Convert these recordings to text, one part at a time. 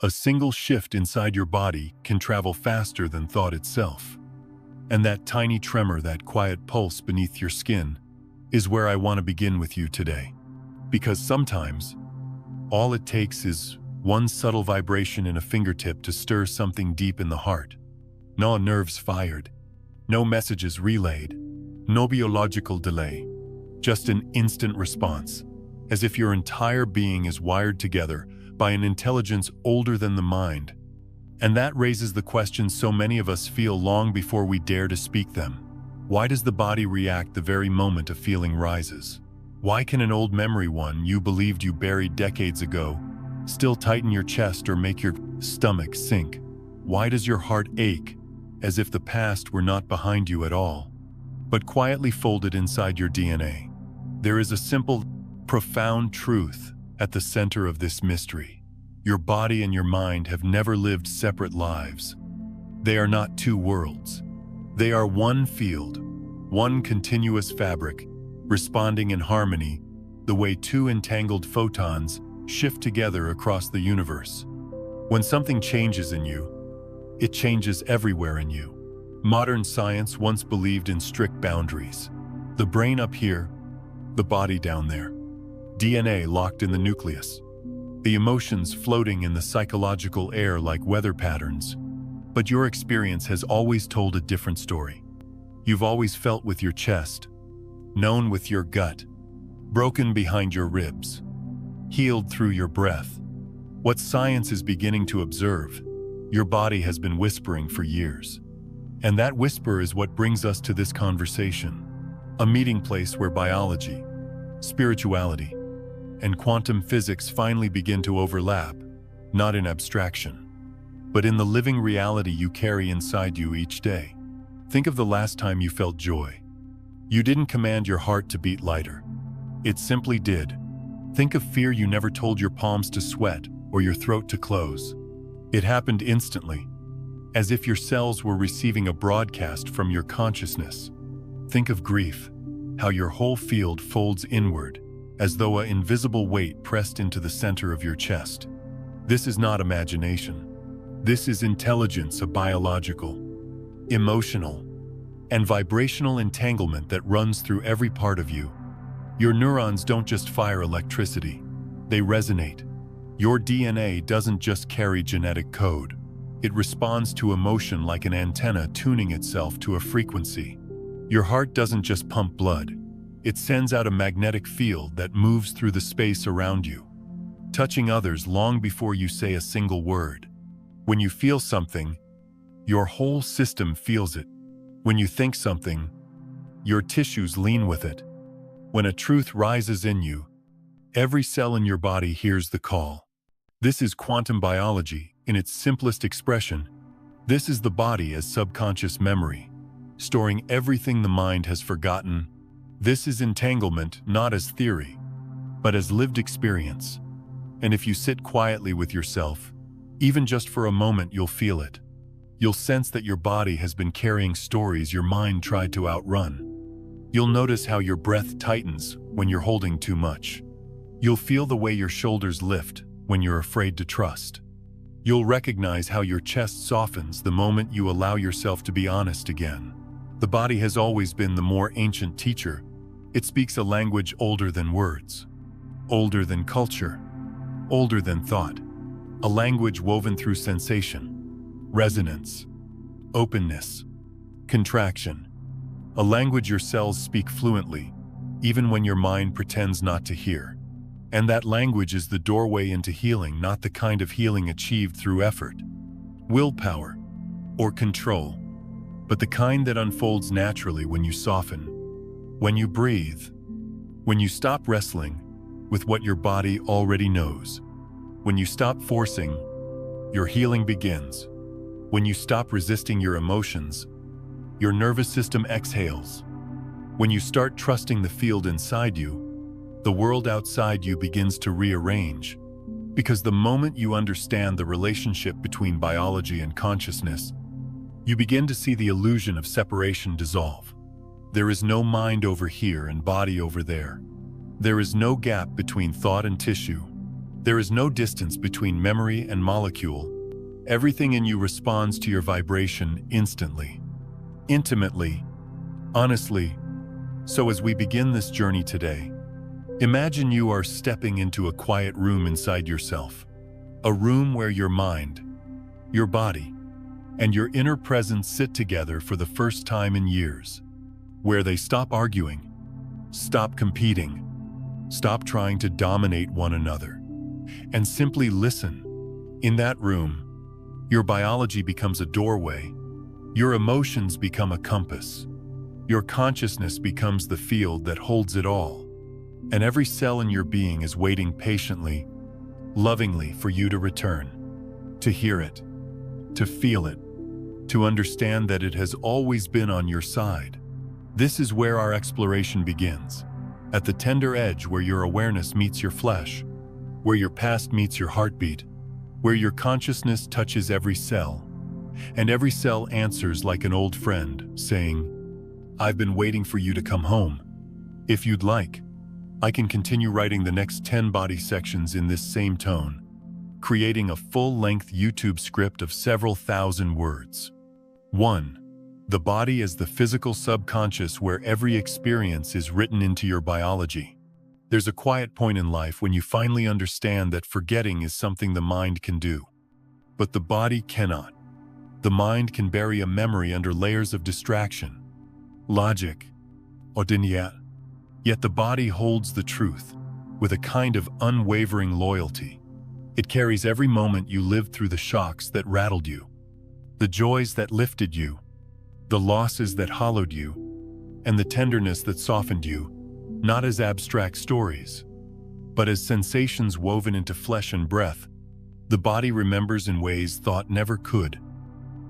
A single shift inside your body can travel faster than thought itself. And that tiny tremor, that quiet pulse beneath your skin, is where I want to begin with you today. Because sometimes, all it takes is one subtle vibration in a fingertip to stir something deep in the heart. No nerves fired, no messages relayed, no biological delay, just an instant response, as if your entire being is wired together by an intelligence older than the mind. And that raises the question so many of us feel long before we dare to speak them. Why does the body react the very moment a feeling rises? Why can an old memory, one you believed you buried decades ago, still tighten your chest or make your stomach sink? Why does your heart ache, as if the past were not behind you at all, but quietly folded inside your DNA? There is a simple, profound truth at the center of this mystery. Your body and your mind have never lived separate lives. They are not two worlds. They are one field, one continuous fabric, responding in harmony, the way two entangled photons shift together across the universe. When something changes in you, it changes everywhere in you. Modern science once believed in strict boundaries. The brain up here, the body down there. DNA locked in the nucleus. The emotions floating in the psychological air like weather patterns. But your experience has always told a different story. You've always felt with your chest, known with your gut, broken behind your ribs, healed through your breath. What science is beginning to observe, your body has been whispering for years. And that whisper is what brings us to this conversation, a meeting place where biology, spirituality, and quantum physics finally begin to overlap, not in abstraction, but in the living reality you carry inside you each day. Think of the last time you felt joy. You didn't command your heart to beat lighter. It simply did. Think of fear you never told your palms to sweat or your throat to close. It happened instantly, as if your cells were receiving a broadcast from your consciousness. Think of grief, how your whole field folds inward, as though an invisible weight pressed into the center of your chest. This is not imagination. This is intelligence, a biological, emotional, and vibrational entanglement that runs through every part of you. Your neurons don't just fire electricity, they resonate. Your DNA doesn't just carry genetic code. It responds to emotion like an antenna tuning itself to a frequency. Your heart doesn't just pump blood. It sends out a magnetic field that moves through the space around you, touching others long before you say a single word. When you feel something, your whole system feels it. When you think something, your tissues lean with it. When a truth rises in you, every cell in your body hears the call. This is quantum biology in its simplest expression. This is the body as subconscious memory, storing everything the mind has forgotten. This is entanglement not as theory, but as lived experience. And if you sit quietly with yourself, even just for a moment, you'll feel it. You'll sense that your body has been carrying stories your mind tried to outrun. You'll notice how your breath tightens when you're holding too much. You'll feel the way your shoulders lift when you're afraid to trust. You'll recognize how your chest softens the moment you allow yourself to be honest again. The body has always been the more ancient teacher. It speaks a language older than words, older than culture, older than thought. A language woven through sensation, resonance, openness, contraction. A language your cells speak fluently, even when your mind pretends not to hear. And that language is the doorway into healing, not the kind of healing achieved through effort, willpower, or control, but the kind that unfolds naturally when you soften, when you breathe, when you stop wrestling with what your body already knows, when you stop forcing, your healing begins. When you stop resisting your emotions, your nervous system exhales. When you start trusting the field inside you, the world outside you begins to rearrange. Because the moment you understand the relationship between biology and consciousness, you begin to see the illusion of separation dissolve. There is no mind over here and body over there. There is no gap between thought and tissue. There is no distance between memory and molecule. Everything in you responds to your vibration instantly, intimately, honestly. So as we begin this journey today, imagine you are stepping into a quiet room inside yourself. A room where your mind, your body, and your inner presence sit together for the first time in years. Where they stop arguing, stop competing, stop trying to dominate one another, and simply listen. In that room, your biology becomes a doorway, your emotions become a compass, your consciousness becomes the field that holds it all, and every cell in your being is waiting patiently, lovingly for you to return, to hear it, to feel it, to understand that it has always been on your side. This is where our exploration begins, at the tender edge where your awareness meets your flesh, where your past meets your heartbeat, where your consciousness touches every cell, and every cell answers like an old friend, saying, "I've been waiting for you to come home. If you'd like, I can continue writing the next 10 body sections in this same tone, creating a full-length YouTube script of several thousand words." 1. The body is the physical subconscious where every experience is written into your biology. There's a quiet point in life when you finally understand that forgetting is something the mind can do, but the body cannot. The mind can bury a memory under layers of distraction, logic, ordinate. Yet the body holds the truth with a kind of unwavering loyalty. It carries every moment you lived through, the shocks that rattled you, the joys that lifted you, the losses that hollowed you, and the tenderness that softened you, not as abstract stories, but as sensations woven into flesh and breath. The body remembers in ways thought never could,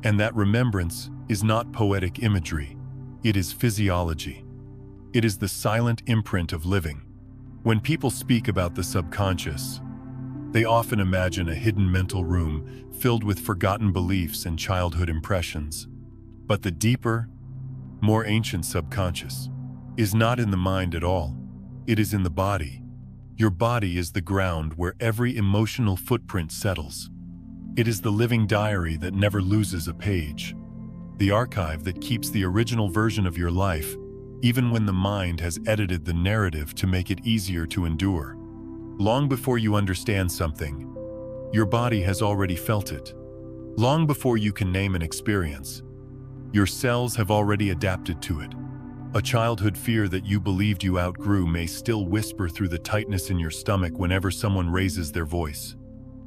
and that remembrance is not poetic imagery, it is physiology. It is the silent imprint of living. When people speak about the subconscious, they often imagine a hidden mental room filled with forgotten beliefs and childhood impressions. But the deeper, more ancient subconscious is not in the mind at all. It is in the body. Your body is the ground where every emotional footprint settles. It is the living diary that never loses a page, the archive that keeps the original version of your life, even when the mind has edited the narrative to make it easier to endure. Long before you understand something, your body has already felt it. Long before you can name an experience, your cells have already adapted to it. A childhood fear that you believed you outgrew may still whisper through the tightness in your stomach whenever someone raises their voice.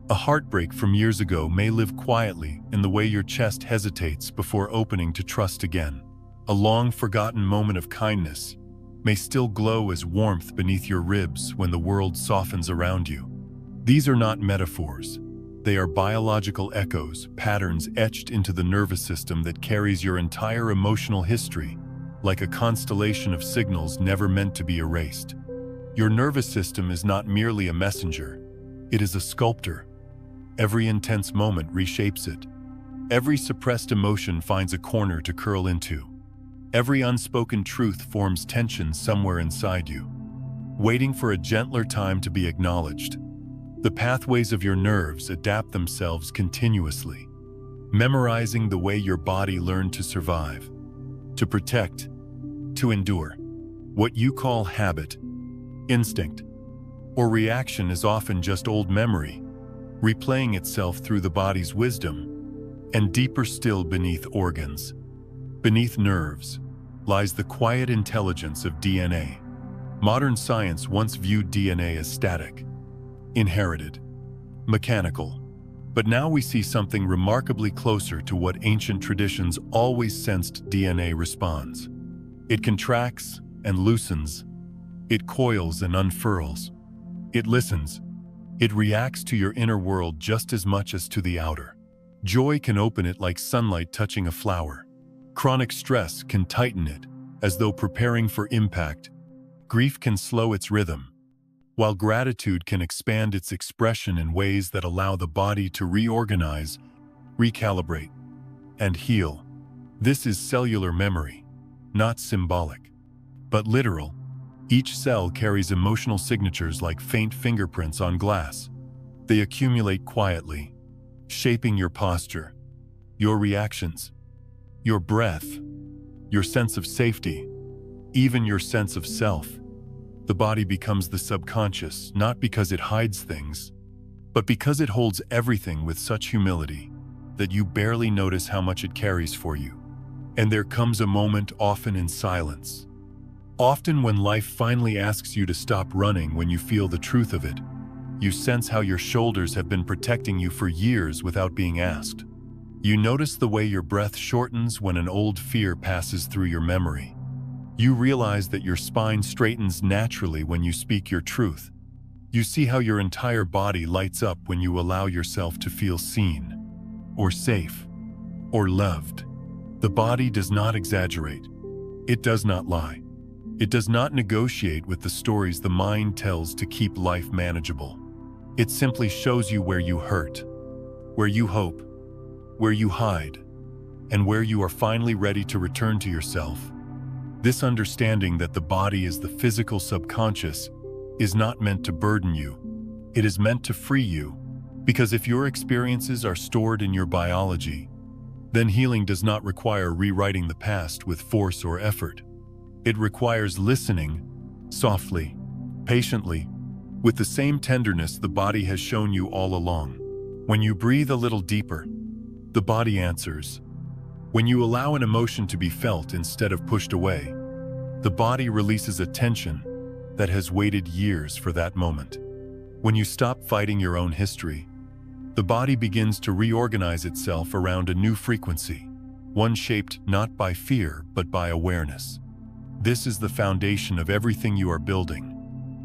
A heartbreak from years ago may live quietly in the way your chest hesitates before opening to trust again. A long-forgotten moment of kindness may still glow as warmth beneath your ribs when the world softens around you. These are not metaphors. They are biological echoes, patterns etched into the nervous system that carries your entire emotional history, like a constellation of signals never meant to be erased. Your nervous system is not merely a messenger, it is a sculptor. Every intense moment reshapes it. Every suppressed emotion finds a corner to curl into. Every unspoken truth forms tension somewhere inside you, waiting for a gentler time to be acknowledged. The pathways of your nerves adapt themselves continuously, memorizing the way your body learned to survive, to protect, to endure. What you call habit, instinct, or reaction is often just old memory, replaying itself through the body's wisdom. And deeper still, beneath organs, beneath nerves, lies the quiet intelligence of DNA. Modern science once viewed DNA as static, inherited, mechanical. But now we see something remarkably closer to what ancient traditions always sensed DNA responds. It contracts and loosens. It coils and unfurls. It listens. It reacts to your inner world just as much as to the outer. Joy can open it like sunlight touching a flower. Chronic stress can tighten it, as though preparing for impact. Grief can slow its rhythm, while gratitude can expand its expression in ways that allow the body to reorganize, recalibrate, and heal. This is cellular memory, not symbolic, but literal. Each cell carries emotional signatures like faint fingerprints on glass. They accumulate quietly, shaping your posture, your reactions, your breath, your sense of safety, even your sense of self. The body becomes the subconscious, not because it hides things, but because it holds everything with such humility that you barely notice how much it carries for you. And there comes a moment, often in silence. Often when life finally asks you to stop running, when you feel the truth of it, you sense how your shoulders have been protecting you for years without being asked. You notice the way your breath shortens when an old fear passes through your memory. You realize that your spine straightens naturally when you speak your truth. You see how your entire body lights up when you allow yourself to feel seen, or safe, or loved. The body does not exaggerate. It does not lie. It does not negotiate with the stories the mind tells to keep life manageable. It simply shows you where you hurt, where you hope, where you hide, and where you are finally ready to return to yourself. This understanding that the body is the physical subconscious is not meant to burden you. It is meant to free you, because if your experiences are stored in your biology, then healing does not require rewriting the past with force or effort. It requires listening, softly, patiently, with the same tenderness the body has shown you all along. When you breathe a little deeper, the body answers. When you allow an emotion to be felt instead of pushed away, the body releases a tension that has waited years for that moment. When you stop fighting your own history, the body begins to reorganize itself around a new frequency, one shaped not by fear but by awareness. This is the foundation of everything you are building.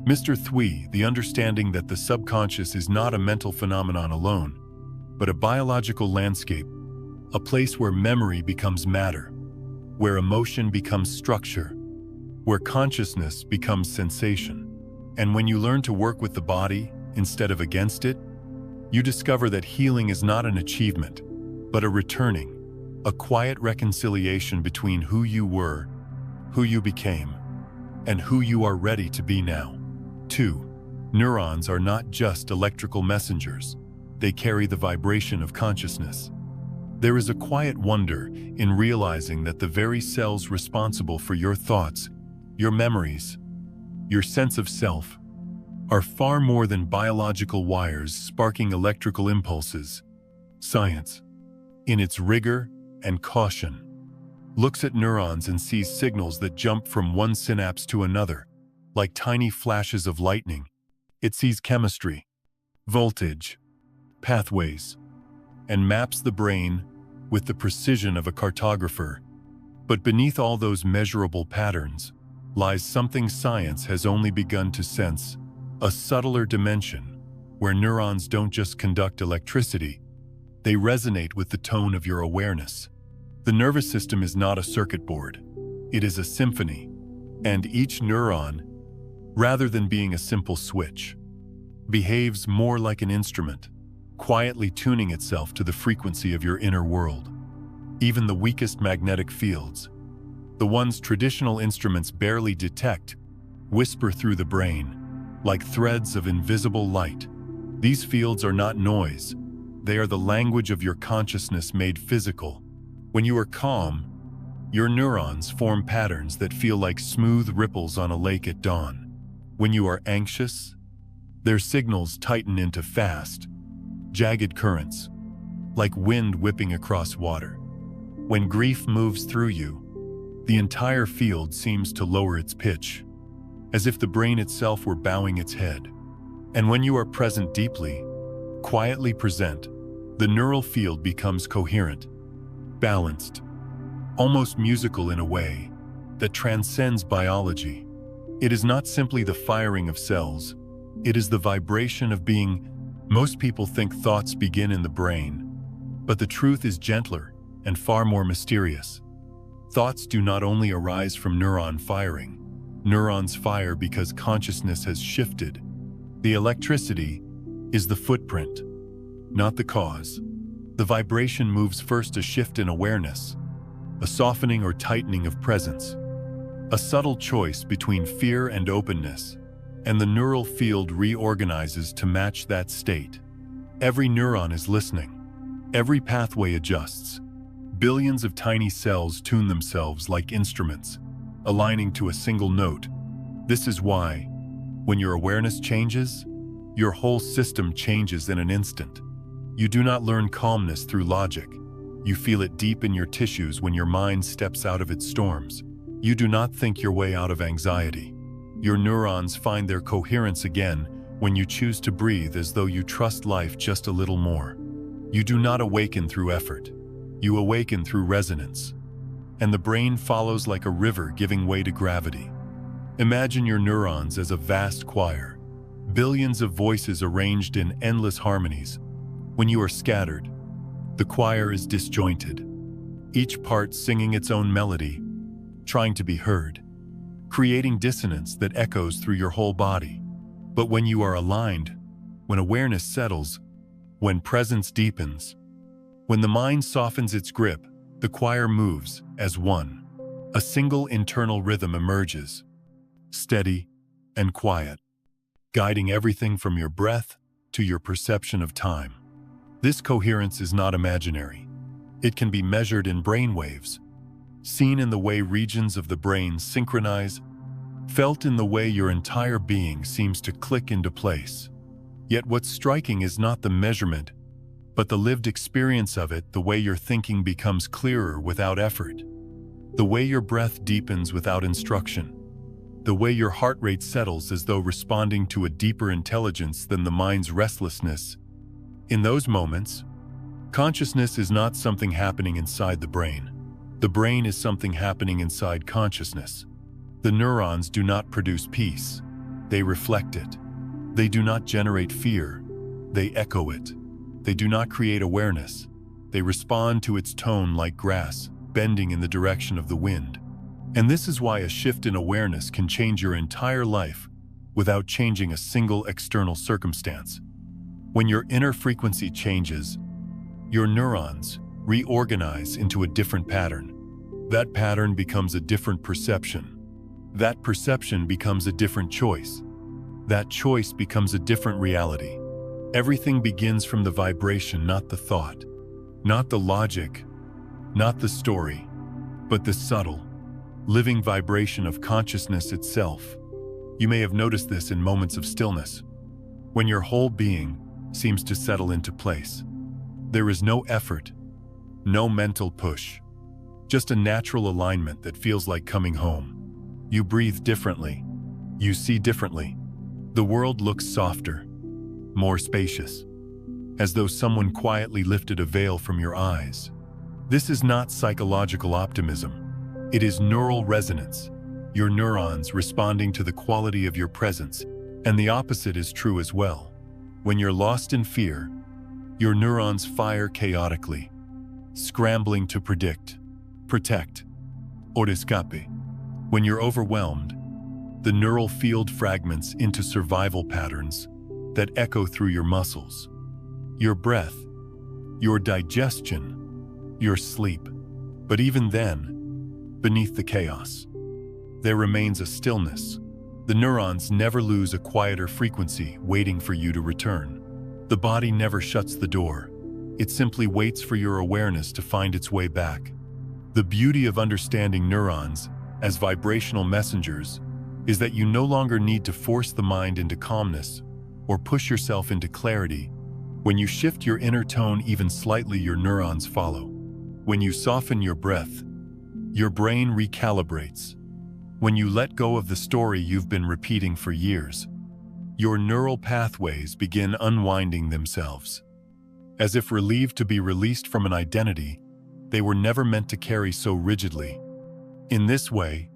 Mr. Thui, the understanding that the subconscious is not a mental phenomenon alone, but a biological landscape, a place where memory becomes matter, where emotion becomes structure, where consciousness becomes sensation. And when you learn to work with the body instead of against it, you discover that healing is not an achievement, but a returning, a quiet reconciliation between who you were, who you became, and who you are ready to be now. 2. Neurons are not just electrical messengers. They carry the vibration of consciousness. There is a quiet wonder in realizing that the very cells responsible for your thoughts, your memories, your sense of self, are far more than biological wires sparking electrical impulses. Science, in its rigor and caution, looks at neurons and sees signals that jump from one synapse to another, like tiny flashes of lightning. It sees chemistry, voltage, pathways, and maps the brain with the precision of a cartographer. But beneath all those measurable patterns lies something science has only begun to sense, a subtler dimension where neurons don't just conduct electricity, they resonate with the tone of your awareness. The nervous system is not a circuit board, it is a symphony, and each neuron, rather than being a simple switch, behaves more like an instrument, quietly tuning itself to the frequency of your inner world. Even the weakest magnetic fields, the ones traditional instruments barely detect, whisper through the brain, like threads of invisible light. These fields are not noise, they are the language of your consciousness made physical. When you are calm, your neurons form patterns that feel like smooth ripples on a lake at dawn. When you are anxious, their signals tighten into fast, jagged currents, like wind whipping across water. When grief moves through you, the entire field seems to lower its pitch, as if the brain itself were bowing its head. And when you are present deeply, quietly present, the neural field becomes coherent, balanced, almost musical in a way that transcends biology. It is not simply the firing of cells, it is the vibration of being. Most people think thoughts begin in the brain, but the truth is gentler and far more mysterious. Thoughts do not only arise from neuron firing. Neurons fire because consciousness has shifted. The electricity is the footprint, not the cause. The vibration moves first, a shift in awareness, a softening or tightening of presence, a subtle choice between fear and openness, and the neural field reorganizes to match that state. Every neuron is listening. Every pathway adjusts. Billions of tiny cells tune themselves like instruments, aligning to a single note. This is why, when your awareness changes, your whole system changes in an instant. You do not learn calmness through logic. You feel it deep in your tissues when your mind steps out of its storms. You do not think your way out of anxiety. Your neurons find their coherence again when you choose to breathe as though you trust life just a little more. You do not awaken through effort. You awaken through resonance. And the brain follows like a river giving way to gravity. Imagine your neurons as a vast choir, billions of voices arranged in endless harmonies. When you are scattered, the choir is disjointed, each part singing its own melody, trying to be heard, creating dissonance that echoes through your whole body. But when you are aligned, when awareness settles, when presence deepens, when the mind softens its grip, the choir moves as one. A single internal rhythm emerges, steady and quiet, guiding everything from your breath to your perception of time. This coherence is not imaginary. It can be measured in brain waves, seen in the way regions of the brain synchronize, felt in the way your entire being seems to click into place. Yet what's striking is not the measurement, but the lived experience of it, the way your thinking becomes clearer without effort, the way your breath deepens without instruction, the way your heart rate settles as though responding to a deeper intelligence than the mind's restlessness. In those moments, consciousness is not something happening inside the brain. The brain is something happening inside consciousness. The neurons do not produce peace. They reflect it. They do not generate fear. They echo it. They do not create awareness. They respond to its tone like grass, bending in the direction of the wind. And this is why a shift in awareness can change your entire life without changing a single external circumstance. When your inner frequency changes, your neurons reorganize into a different pattern. That pattern becomes a different perception. That perception becomes a different choice. That choice becomes a different reality. Everything begins from the vibration, not the thought, not the logic, not the story, but the subtle, living vibration of consciousness itself. You may have noticed this in moments of stillness, when your whole being seems to settle into place. There is no effort, no mental push, just a natural alignment that feels like coming home. You breathe differently. You see differently. The world looks softer, more spacious, as though someone quietly lifted a veil from your eyes. This is not psychological optimism. It is neural resonance, your neurons responding to the quality of your presence, and the opposite is true as well. When you're lost in fear, your neurons fire chaotically, scrambling to predict, protect, or escape. When you're overwhelmed, the neural field fragments into survival patterns that echo through your muscles, your breath, your digestion, your sleep. But even then, beneath the chaos, there remains a stillness. The neurons never lose a quieter frequency waiting for you to return. The body never shuts the door. It simply waits for your awareness to find its way back. The beauty of understanding neurons as vibrational messengers is that you no longer need to force the mind into calmness or push yourself into clarity. When you shift your inner tone even slightly, your neurons follow. When you soften your breath, your brain recalibrates. When you let go of the story you've been repeating for years, your neural pathways begin unwinding themselves. As if relieved to be released from an identity they were never meant to carry so rigidly. In this way,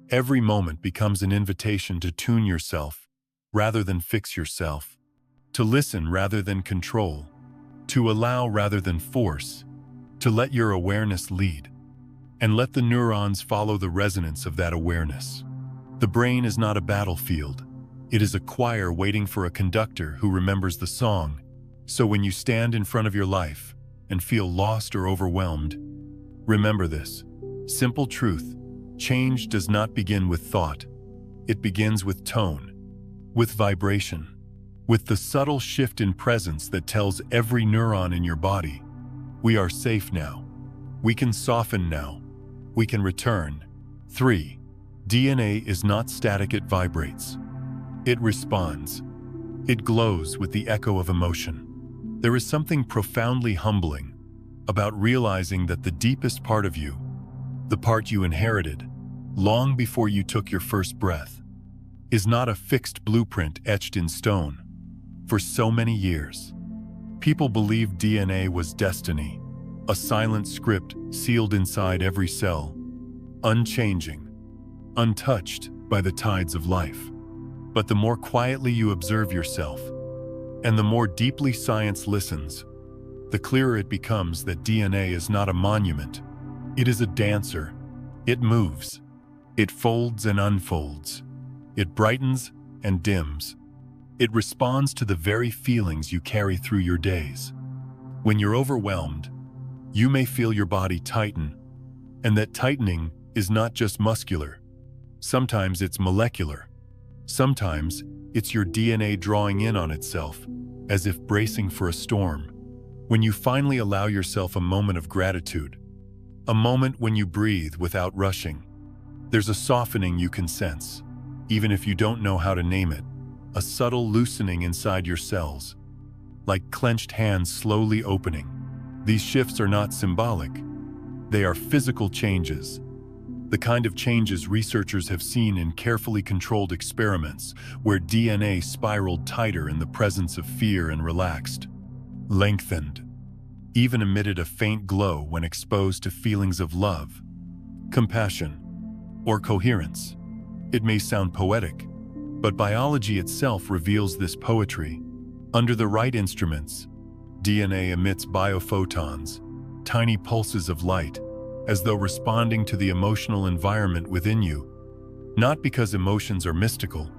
every moment becomes an invitation to tune yourself rather than fix yourself, to listen rather than control, to allow rather than force, to let your awareness lead, and let the neurons follow the resonance of that awareness. The brain is not a battlefield. It is a choir waiting for a conductor who remembers the song. So when you stand in front of your life and feel lost or overwhelmed, remember this simple truth: change does not begin with thought. It begins with tone, with vibration, With the subtle shift in presence that tells every neuron in your body, we are safe now. We can soften now. We can return. 3. DNA is not static, it vibrates. It responds. It glows with the echo of emotion. There is something profoundly humbling about realizing that the deepest part of you, the part you inherited long before you took your first breath, is not a fixed blueprint etched in stone. For so many years, people believed DNA was destiny, a silent script sealed inside every cell, unchanging, untouched by the tides of life. But the more quietly you observe yourself, and the more deeply science listens, the clearer it becomes that DNA is not a monument. It is a dancer. It moves. It folds and unfolds. It brightens and dims. It responds to the very feelings you carry through your days. When you're overwhelmed, you may feel your body tighten, and that tightening is not just muscular. Sometimes it's molecular. Sometimes it's your DNA drawing in on itself, as if bracing for a storm. When you finally allow yourself a moment of gratitude, a moment when you breathe without rushing, there's a softening you can sense, even if you don't know how to name it, a subtle loosening inside your cells, like clenched hands slowly opening. These shifts are not symbolic. They are physical changes, the kind of changes researchers have seen in carefully controlled experiments where DNA spiraled tighter in the presence of fear and relaxed, lengthened, even emitted a faint glow when exposed to feelings of love, compassion, or coherence. It may sound poetic, but biology itself reveals this poetry. Under the right instruments, DNA emits biophotons, tiny pulses of light, as though responding to the emotional environment within you, not because emotions are mystical,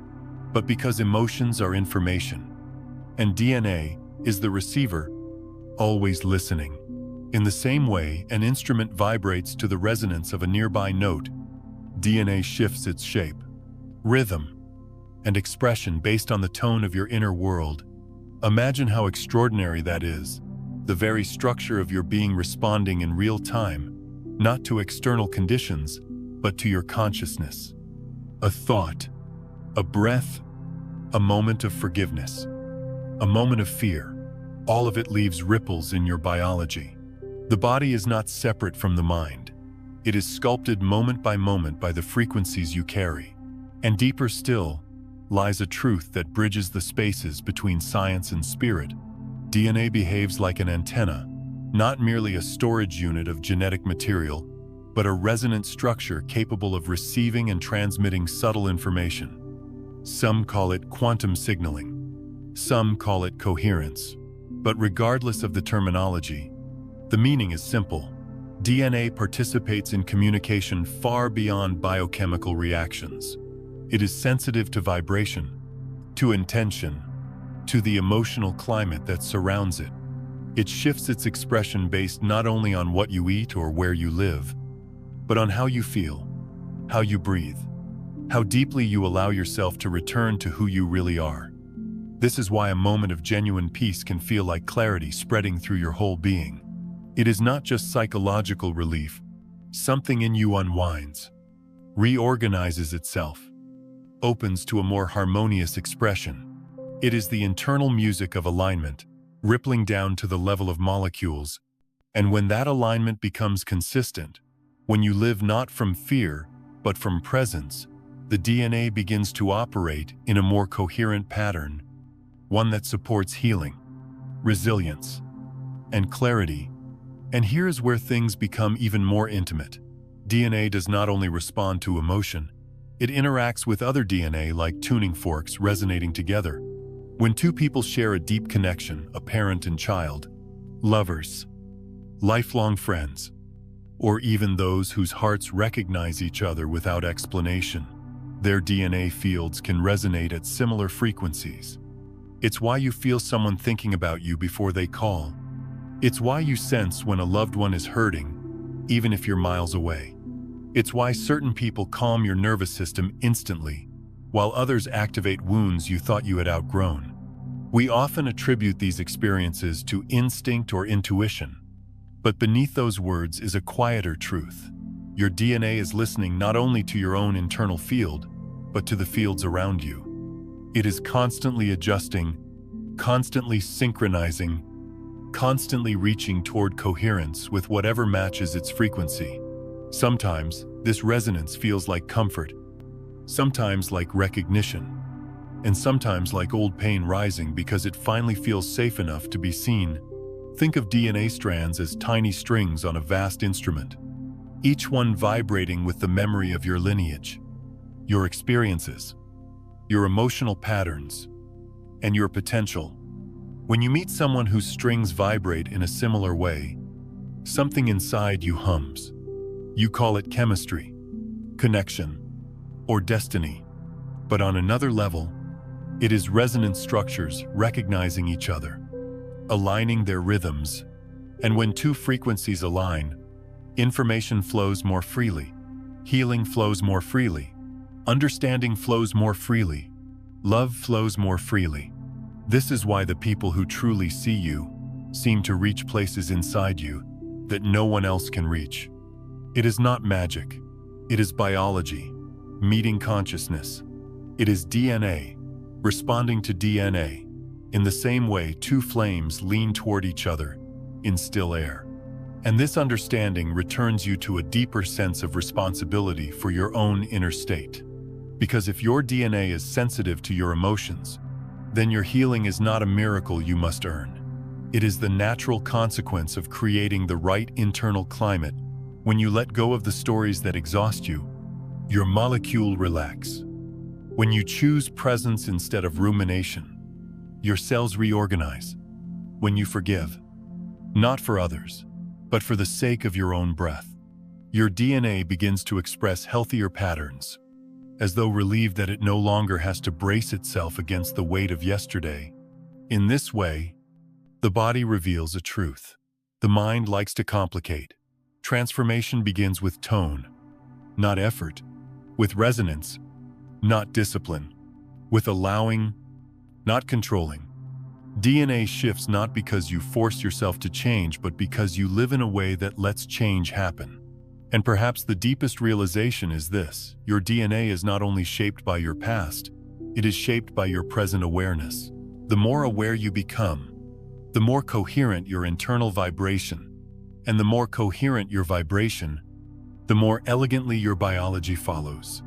but because emotions are information. And DNA is the receiver, always listening. In the same way an instrument vibrates to the resonance of a nearby note, DNA shifts its shape, rhythm, and expression based on the tone of your inner world. Imagine how extraordinary that is, the very structure of your being responding in real time, not to external conditions, but to your consciousness. A thought, a breath, a moment of forgiveness, a moment of fear, all of it leaves ripples in your biology. The body is not separate from the mind. It is sculpted moment by the frequencies you carry. And deeper still lies a truth that bridges the spaces between science and spirit. DNA behaves like an antenna, not merely a storage unit of genetic material, but a resonant structure capable of receiving and transmitting subtle information. Some call it quantum signaling. Some call it coherence. But regardless of the terminology, the meaning is simple. DNA participates in communication far beyond biochemical reactions. It is sensitive to vibration, to intention, to the emotional climate that surrounds it. It shifts its expression based not only on what you eat or where you live, but on how you feel, how you breathe, how deeply you allow yourself to return to who you really are. This is why a moment of genuine peace can feel like clarity spreading through your whole being. It is not just psychological relief. Something in you unwinds, reorganizes itself, opens to a more harmonious expression. It is the internal music of alignment, rippling down to the level of molecules. And when that alignment becomes consistent, when you live not from fear, but from presence, the DNA begins to operate in a more coherent pattern, one that supports healing, resilience, and clarity. And here's where things become even more intimate. DNA does not only respond to emotion, it interacts with other DNA like tuning forks resonating together. When two people share a deep connection, a parent and child, lovers, lifelong friends, or even those whose hearts recognize each other without explanation, their DNA fields can resonate at similar frequencies. It's why you feel someone thinking about you before they call. It's why you sense when a loved one is hurting, even if you're miles away. It's why certain people calm your nervous system instantly, while others activate wounds you thought you had outgrown. We often attribute these experiences to instinct or intuition, but beneath those words is a quieter truth. Your DNA is listening not only to your own internal field, but to the fields around you. It is constantly adjusting, constantly synchronizing, constantly reaching toward coherence with whatever matches its frequency. Sometimes, this resonance feels like comfort, sometimes like recognition, and sometimes like old pain rising because it finally feels safe enough to be seen. Think of DNA strands as tiny strings on a vast instrument, each one vibrating with the memory of your lineage, your experiences, your emotional patterns, and your potential. When you meet someone whose strings vibrate in a similar way, something inside you hums. You call it chemistry, connection, or destiny. But on another level, it is resonance structures recognizing each other, aligning their rhythms, and when two frequencies align, information flows more freely, healing flows more freely, understanding flows more freely, love flows more freely. This is why the people who truly see you seem to reach places inside you that no one else can reach. It is not magic. It is biology, meeting consciousness. It is DNA, responding to DNA. In the same way two flames lean toward each other in still air. And this understanding returns you to a deeper sense of responsibility for your own inner state. Because if your DNA is sensitive to your emotions, then your healing is not a miracle you must earn. It is the natural consequence of creating the right internal climate. When you let go of the stories that exhaust you, your molecule relax. When you choose presence instead of rumination, your cells reorganize. When you forgive, not for others, but for the sake of your own breath, your DNA begins to express healthier patterns, as though relieved that it no longer has to brace itself against the weight of yesterday. In this way, the body reveals a truth. The mind likes to complicate. Transformation begins with tone, not effort, with resonance, not discipline, with allowing, not controlling. DNA shifts not because you force yourself to change, but because you live in a way that lets change happen. And perhaps the deepest realization is this: your DNA is not only shaped by your past, it is shaped by your present awareness. The more aware you become, the more coherent your internal vibration, and the more coherent your vibration, the more elegantly your biology follows.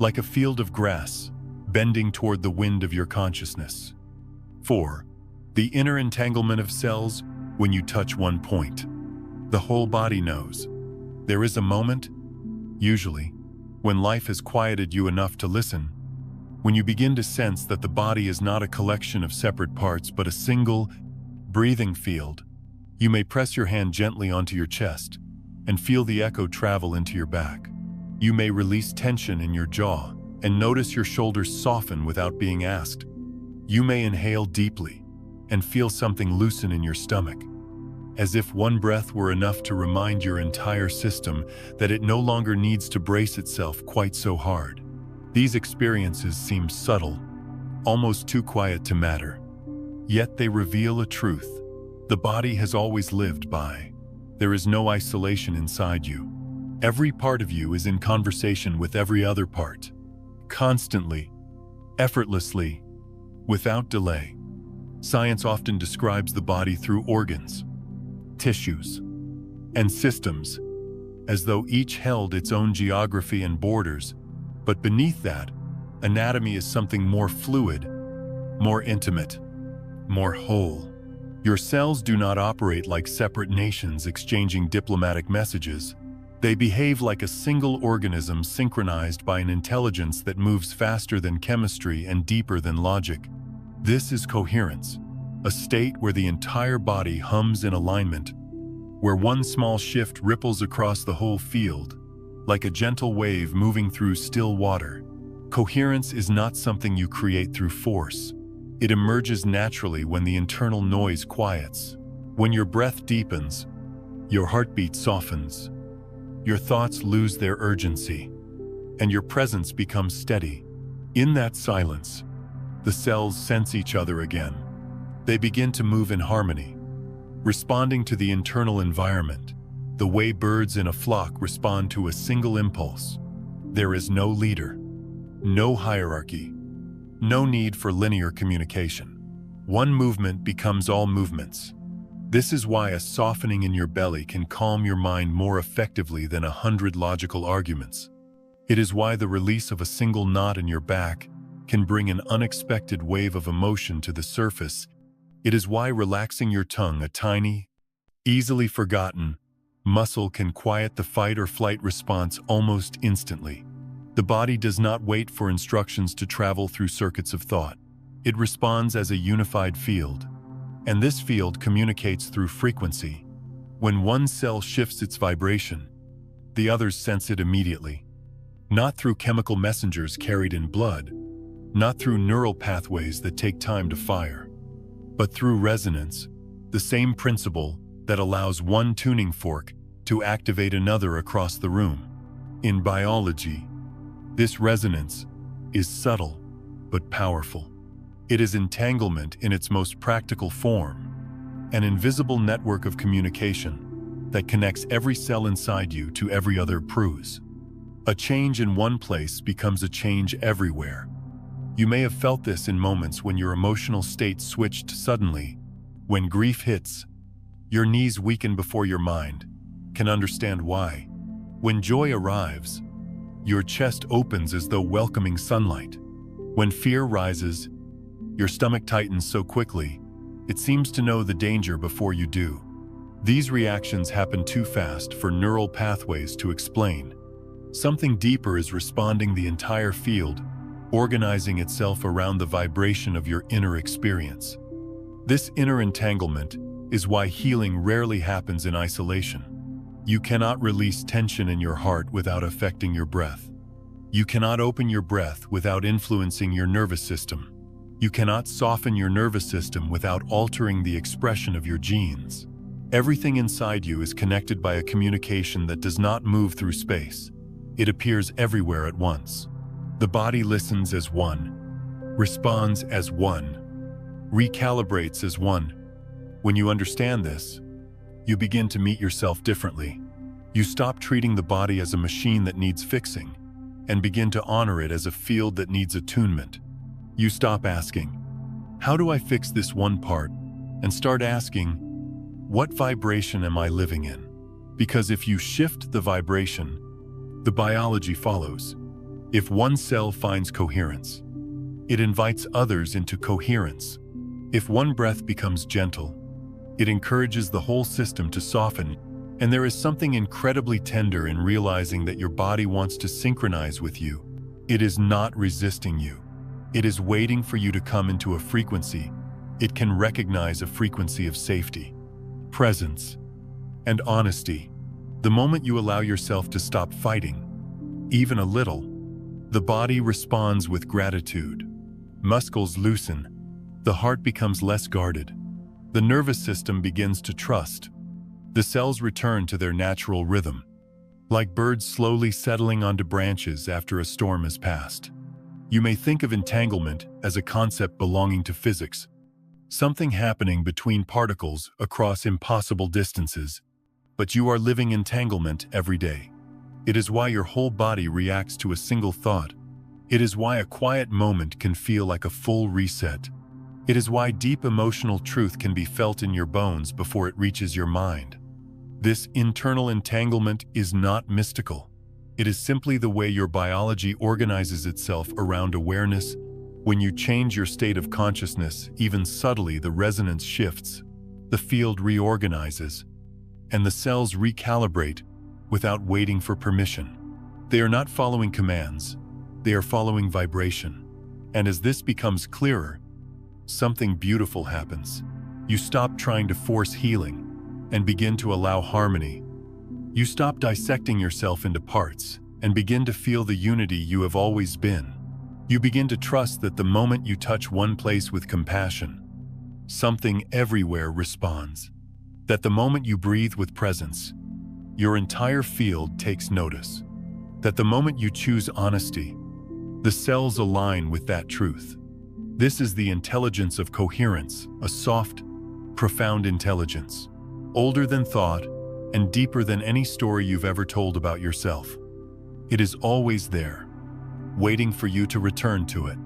Like a field of grass, bending toward the wind of your consciousness. 4. The inner entanglement of cells. When you touch one point, the whole body knows. There is a moment, usually, when life has quieted you enough to listen, when you begin to sense that the body is not a collection of separate parts but a single, breathing field. You may press your hand gently onto your chest and feel the echo travel into your back. You may release tension in your jaw and notice your shoulders soften without being asked. You may inhale deeply and feel something loosen in your stomach, as if one breath were enough to remind your entire system that it no longer needs to brace itself quite so hard. These experiences seem subtle, almost too quiet to matter. Yet they reveal a truth the body has always lived by. There is no isolation inside you. Every part of you is in conversation with every other part, constantly, effortlessly, without delay. Science often describes the body through organs, tissues, and systems, as though each held its own geography and borders, but beneath that, anatomy is something more fluid, more intimate, more whole. Your cells do not operate like separate nations exchanging diplomatic messages. They behave like a single organism synchronized by an intelligence that moves faster than chemistry and deeper than logic. This is coherence, a state where the entire body hums in alignment, where one small shift ripples across the whole field, like a gentle wave moving through still water. Coherence is not something you create through force. It emerges naturally when the internal noise quiets, when your breath deepens, your heartbeat softens, your thoughts lose their urgency, and your presence becomes steady. In that silence, the cells sense each other again. They begin to move in harmony, responding to the internal environment, the way birds in a flock respond to a single impulse. There is no leader, no hierarchy, no need for linear communication. One movement becomes all movements. This is why a softening in your belly can calm your mind more effectively than 100 logical arguments. It is why the release of a single knot in your back can bring an unexpected wave of emotion to the surface. It is why relaxing your tongue, a tiny, easily forgotten muscle, can quiet the fight or flight response almost instantly. The body does not wait for instructions to travel through circuits of thought. It responds as a unified field, and this field communicates through frequency. When one cell shifts its vibration, the others sense it immediately. Not through chemical messengers carried in blood, not through neural pathways that take time to fire, but through resonance, the same principle that allows one tuning fork to activate another across the room. In biology, this resonance is subtle but powerful. It is entanglement in its most practical form, an invisible network of communication that connects every cell inside you to every other bruise. A change in one place becomes a change everywhere. You may have felt this in moments when your emotional state switched suddenly. When grief hits, your knees weaken before your mind can understand why. When joy arrives, your chest opens as though welcoming sunlight. When fear rises, your stomach tightens so quickly, it seems to know the danger before you do. These reactions happen too fast for neural pathways to explain. Something deeper is responding, the entire field, organizing itself around the vibration of your inner experience. This inner entanglement is why healing rarely happens in isolation. You cannot release tension in your heart without affecting your breath. You cannot open your breath without influencing your nervous system. You cannot soften your nervous system without altering the expression of your genes. Everything inside you is connected by a communication that does not move through space. It appears everywhere at once. The body listens as one, responds as one, recalibrates as one. When you understand this, you begin to meet yourself differently. You stop treating the body as a machine that needs fixing and begin to honor it as a field that needs attunement. You stop asking, "How do I fix this one part?" and start asking, "What vibration am I living in?" Because if you shift the vibration, the biology follows. If one cell finds coherence, it invites others into coherence. If one breath becomes gentle, it encourages the whole system to soften. And there is something incredibly tender in realizing that your body wants to synchronize with you. It is not resisting you. It is waiting for you to come into a frequency. It can recognize a frequency of safety, presence, and honesty. The moment you allow yourself to stop fighting, even a little, the body responds with gratitude. Muscles loosen. The heart becomes less guarded. The nervous system begins to trust. The cells return to their natural rhythm, like birds slowly settling onto branches after a storm has passed. You may think of entanglement as a concept belonging to physics, something happening between particles across impossible distances, but you are living entanglement every day. It is why your whole body reacts to a single thought. It is why a quiet moment can feel like a full reset. It is why deep emotional truth can be felt in your bones before it reaches your mind. This internal entanglement is not mystical. It is simply the way your biology organizes itself around awareness. When you change your state of consciousness, even subtly, the resonance shifts, the field reorganizes, and the cells recalibrate without waiting for permission. They are not following commands, they are following vibration. And as this becomes clearer, something beautiful happens. You stop trying to force healing and begin to allow harmony. You stop dissecting yourself into parts and begin to feel the unity you have always been. You begin to trust that the moment you touch one place with compassion, something everywhere responds. That the moment you breathe with presence, your entire field takes notice. That the moment you choose honesty, the cells align with that truth. This is the intelligence of coherence, a soft, profound intelligence, older than thought and deeper than any story you've ever told about yourself. It is always there, waiting for you to return to it.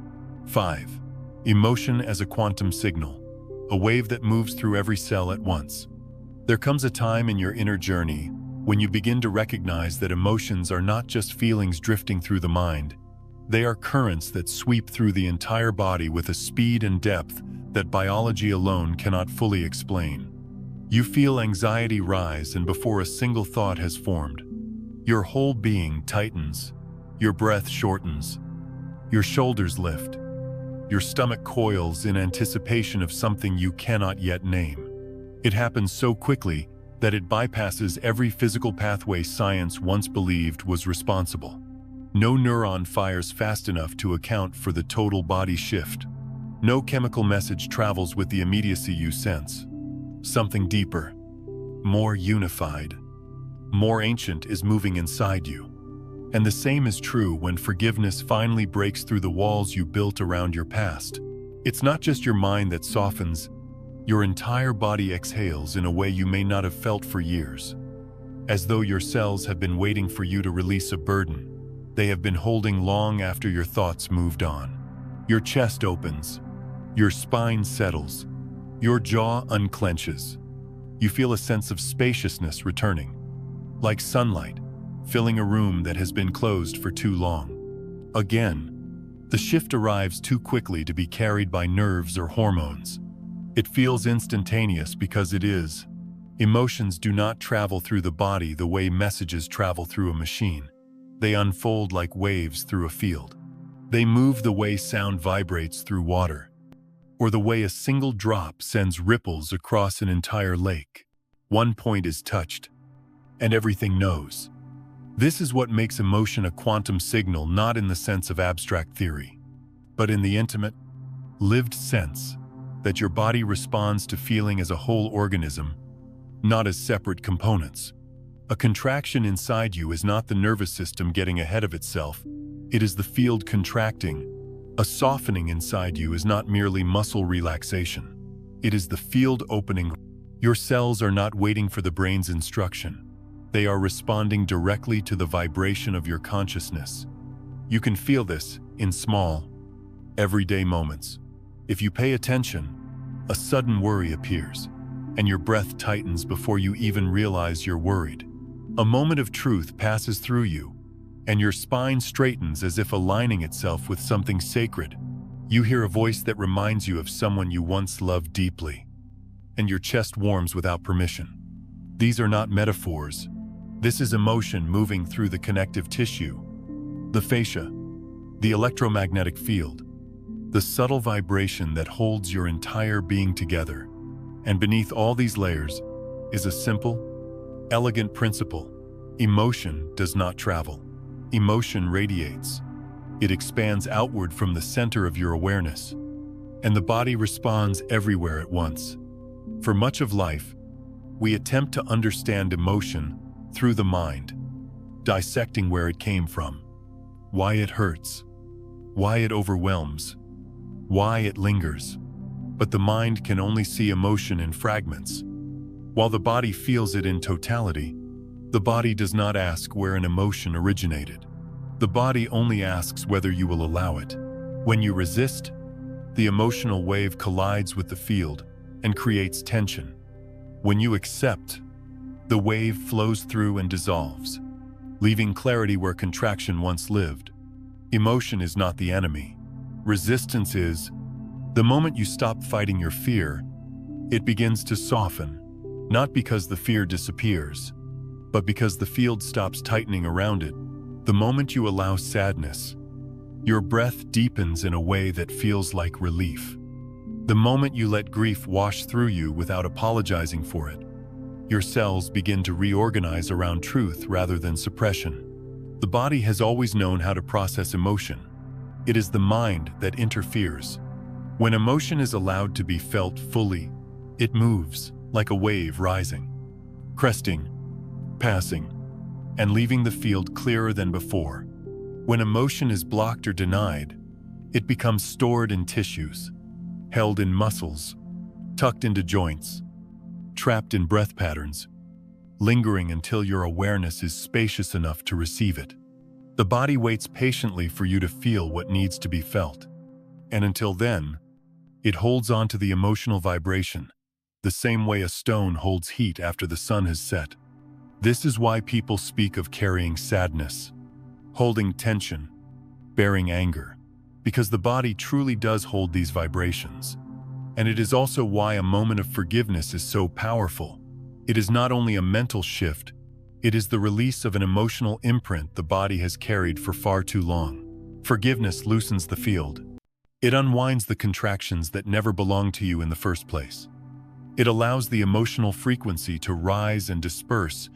5. Emotion as a quantum signal, a wave that moves through every cell at once. There comes a time in your inner journey when you begin to recognize that emotions are not just feelings drifting through the mind. They are currents that sweep through the entire body with a speed and depth that biology alone cannot fully explain. You feel anxiety rise, and before a single thought has formed, your whole being tightens, your breath shortens, your shoulders lift, your stomach coils in anticipation of something you cannot yet name. It happens so quickly that it bypasses every physical pathway science once believed was responsible. No neuron fires fast enough to account for the total body shift. No chemical message travels with the immediacy you sense. Something deeper, more unified, more ancient is moving inside you. And the same is true when forgiveness finally breaks through the walls you built around your past. It's not just your mind that softens, your entire body exhales in a way you may not have felt for years. As though your cells have been waiting for you to release a burden they have been holding long after your thoughts moved on. Your chest opens, your spine settles, your jaw unclenches. You feel a sense of spaciousness returning, like sunlight, filling a room that has been closed for too long. Again, the shift arrives too quickly to be carried by nerves or hormones. It feels instantaneous because it is. Emotions do not travel through the body the way messages travel through a machine. They unfold like waves through a field. They move the way sound vibrates through water, or the way a single drop sends ripples across an entire lake. One point is touched, and everything knows. This is what makes emotion a quantum signal, not in the sense of abstract theory, but in the intimate, lived sense that your body responds to feeling as a whole organism, not as separate components. A contraction inside you is not the nervous system getting ahead of itself, it is the field contracting. A softening inside you is not merely muscle relaxation, it is the field opening. Your cells are not waiting for the brain's instruction. They are responding directly to the vibration of your consciousness. You can feel this in small, everyday moments. If you pay attention, a sudden worry appears, and your breath tightens before you even realize you're worried. A moment of truth passes through you, and your spine straightens as if aligning itself with something sacred. You hear a voice that reminds you of someone you once loved deeply, and your chest warms without permission. These are not metaphors. This is emotion moving through the connective tissue, the fascia, the electromagnetic field, the subtle vibration that holds your entire being together. And beneath all these layers is a simple, elegant principle. Emotion does not travel. Emotion radiates. It expands outward from the center of your awareness, and the body responds everywhere at once. For much of life, we attempt to understand emotion through the mind, dissecting where it came from, why it hurts, why it overwhelms, why it lingers. But the mind can only see emotion in fragments, while the body feels it in totality. The body does not ask where an emotion originated. The body only asks whether you will allow it. When you resist, the emotional wave collides with the field and creates tension. When you accept, the wave flows through and dissolves, leaving clarity where contraction once lived. Emotion is not the enemy. Resistance is. The moment you stop fighting your fear, it begins to soften, not because the fear disappears, but because the field stops tightening around it. The moment you allow sadness, your breath deepens in a way that feels like relief. The moment you let grief wash through you without apologizing for it, your cells begin to reorganize around truth rather than suppression. The body has always known how to process emotion. It is the mind that interferes. When emotion is allowed to be felt fully, it moves like a wave rising, cresting, passing, and leaving the field clearer than before. When emotion is blocked or denied, It becomes stored in tissues, held in muscles, tucked into joints, trapped in breath patterns, lingering until your awareness is spacious enough to receive it. The body waits patiently for you to feel what needs to be felt. And until then, it holds on to the emotional vibration, the same way a stone holds heat after the sun has set. This is why people speak of carrying sadness, holding tension, bearing anger, because the body truly does hold these vibrations. And it is also why a moment of forgiveness is so powerful. It is not only a mental shift, it is the release of an emotional imprint the body has carried for far too long. Forgiveness loosens the field. It unwinds the contractions that never belonged to you in the first place. It allows the emotional frequency to rise and disperse,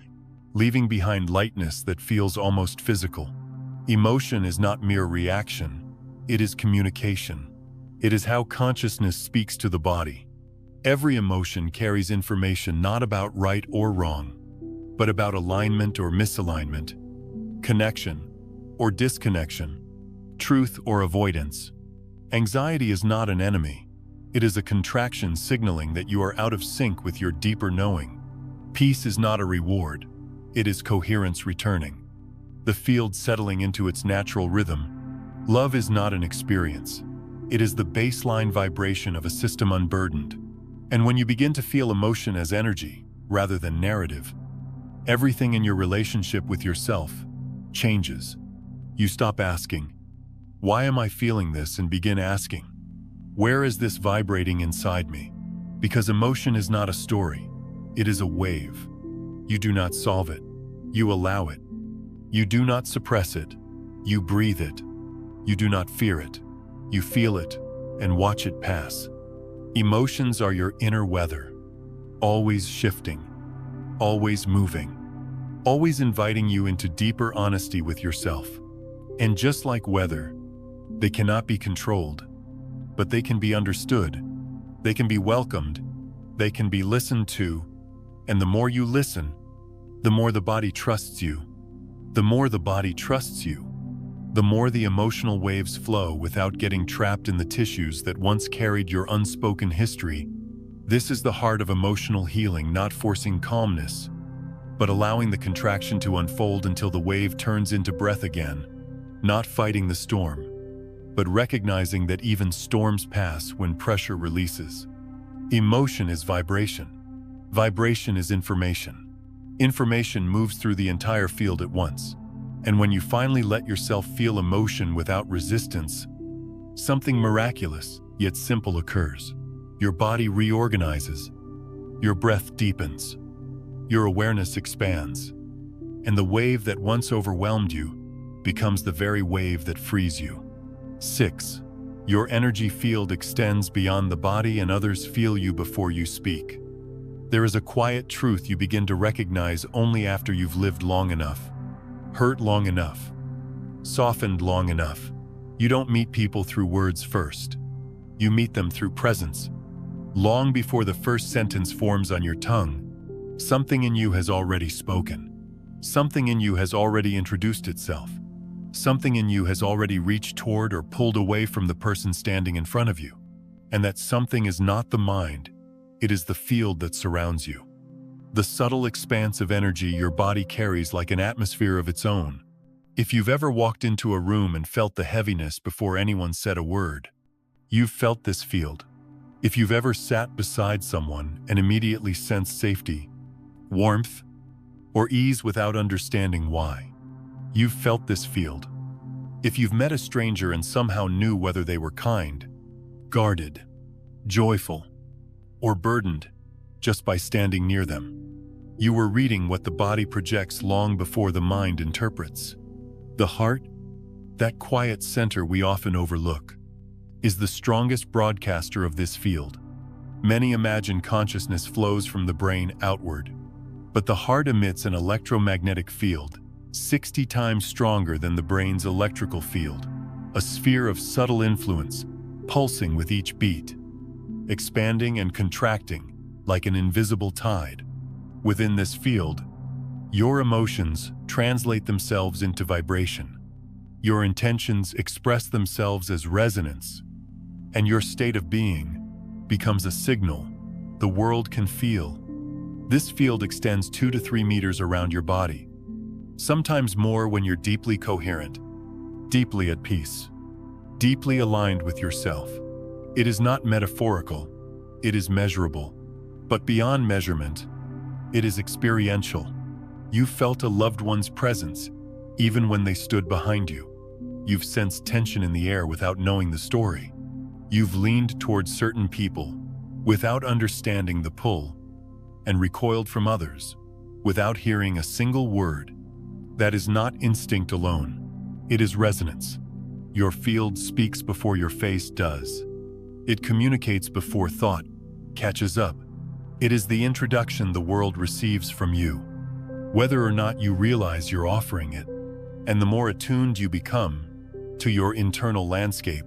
leaving behind lightness that feels almost physical. Emotion is not mere reaction, it is communication. It is how consciousness speaks to the body. Every emotion carries information not about right or wrong, but about alignment or misalignment, connection or disconnection, truth or avoidance. Anxiety is not an enemy. It is a contraction signaling that you are out of sync with your deeper knowing. Peace is not a reward. It is coherence returning, the field settling into its natural rhythm. Love is not an experience. It is the baseline vibration of a system unburdened. And when you begin to feel emotion as energy, rather than narrative, everything in your relationship with yourself changes. You stop asking, "Why am I feeling this?" and begin asking, "Where is this vibrating inside me?" Because emotion is not a story. It is a wave. You do not solve it. You allow it. You do not suppress it. You breathe it. You do not fear it. You feel it and watch it pass. Emotions are your inner weather, always shifting, always moving, always inviting you into deeper honesty with yourself. And just like weather, they cannot be controlled, but they can be understood. They can be welcomed. They can be listened to. And the more you listen, the more the body trusts you. The more the body trusts you, the more the emotional waves flow without getting trapped in the tissues that once carried your unspoken history. This is the heart of emotional healing, not forcing calmness, but allowing the contraction to unfold until the wave turns into breath again. Not fighting the storm, but recognizing that even storms pass when pressure releases. Emotion is vibration. Vibration is information. Information moves through the entire field at once. And when you finally let yourself feel emotion without resistance, something miraculous yet simple occurs. Your body reorganizes. Your breath deepens. Your awareness expands. And the wave that once overwhelmed you becomes the very wave that frees you. 6. Your energy field extends beyond the body and others feel you before you speak. There is a quiet truth you begin to recognize only after you've lived long enough, hurt long enough, softened long enough. You don't meet people through words first. You meet them through presence. Long before the first sentence forms on your tongue, something in you has already spoken. Something in you has already introduced itself. Something in you has already reached toward or pulled away from the person standing in front of you. And that something is not the mind. It is the field that surrounds you. The subtle expanse of energy your body carries like an atmosphere of its own. If you've ever walked into a room and felt the heaviness before anyone said a word, you've felt this field. If you've ever sat beside someone and immediately sensed safety, warmth, or ease without understanding why, you've felt this field. If you've met a stranger and somehow knew whether they were kind, guarded, joyful, or burdened just by standing near them, you were reading what the body projects long before the mind interprets. The heart, that quiet center we often overlook, is the strongest broadcaster of this field. Many imagine consciousness flows from the brain outward, but the heart emits an electromagnetic field 60 times stronger than the brain's electrical field, a sphere of subtle influence, pulsing with each beat, expanding and contracting like an invisible tide. Within this field, your emotions translate themselves into vibration. Your intentions express themselves as resonance, and your state of being becomes a signal the world can feel. This field extends 2 to 3 meters around your body, sometimes more when you're deeply coherent, deeply at peace, deeply aligned with yourself. It is not metaphorical, it is measurable. But beyond measurement, it is experiential. You've felt a loved one's presence, even when they stood behind you. You've sensed tension in the air without knowing the story. You've leaned towards certain people without understanding the pull, and recoiled from others without hearing a single word. That is not instinct alone. It is resonance. Your field speaks before your face does. It communicates before thought catches up. It is the introduction the world receives from you, whether or not you realize you're offering it. And the more attuned you become to your internal landscape,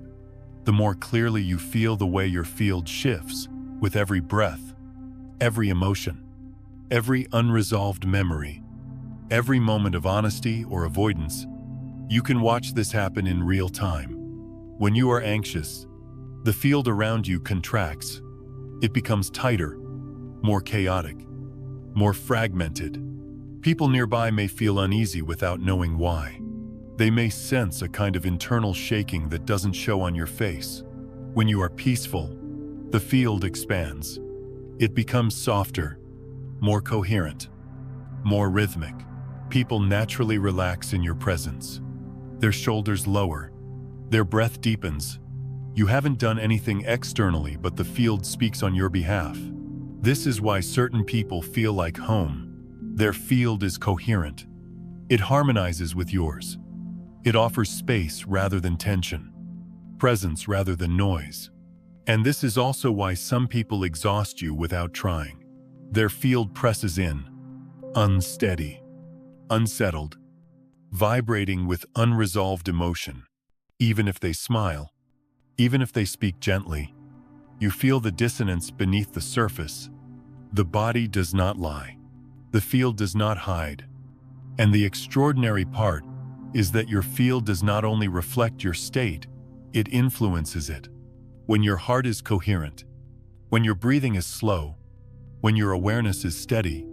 the more clearly you feel the way your field shifts with every breath, every emotion, every unresolved memory, every moment of honesty or avoidance. You can watch this happen in real time. When you are anxious, the field around you contracts. It becomes tighter, more chaotic, more fragmented. People nearby may feel uneasy without knowing why. They may sense a kind of internal shaking that doesn't show on your face. When you are peaceful, the field expands. It becomes softer, more coherent, more rhythmic. People naturally relax in your presence. Their shoulders lower, their breath deepens. You haven't done anything externally, but the field speaks on your behalf. This is why certain people feel like home. Their field is coherent. It harmonizes with yours. It offers space rather than tension, presence rather than noise. And this is also why some people exhaust you without trying. Their field presses in, unsteady, unsettled, vibrating with unresolved emotion. Even if they smile, even if they speak gently, you feel the dissonance beneath the surface. The body does not lie. The field does not hide. And the extraordinary part is that your field does not only reflect your state, it influences it. When your heart is coherent, when your breathing is slow, when your awareness is steady,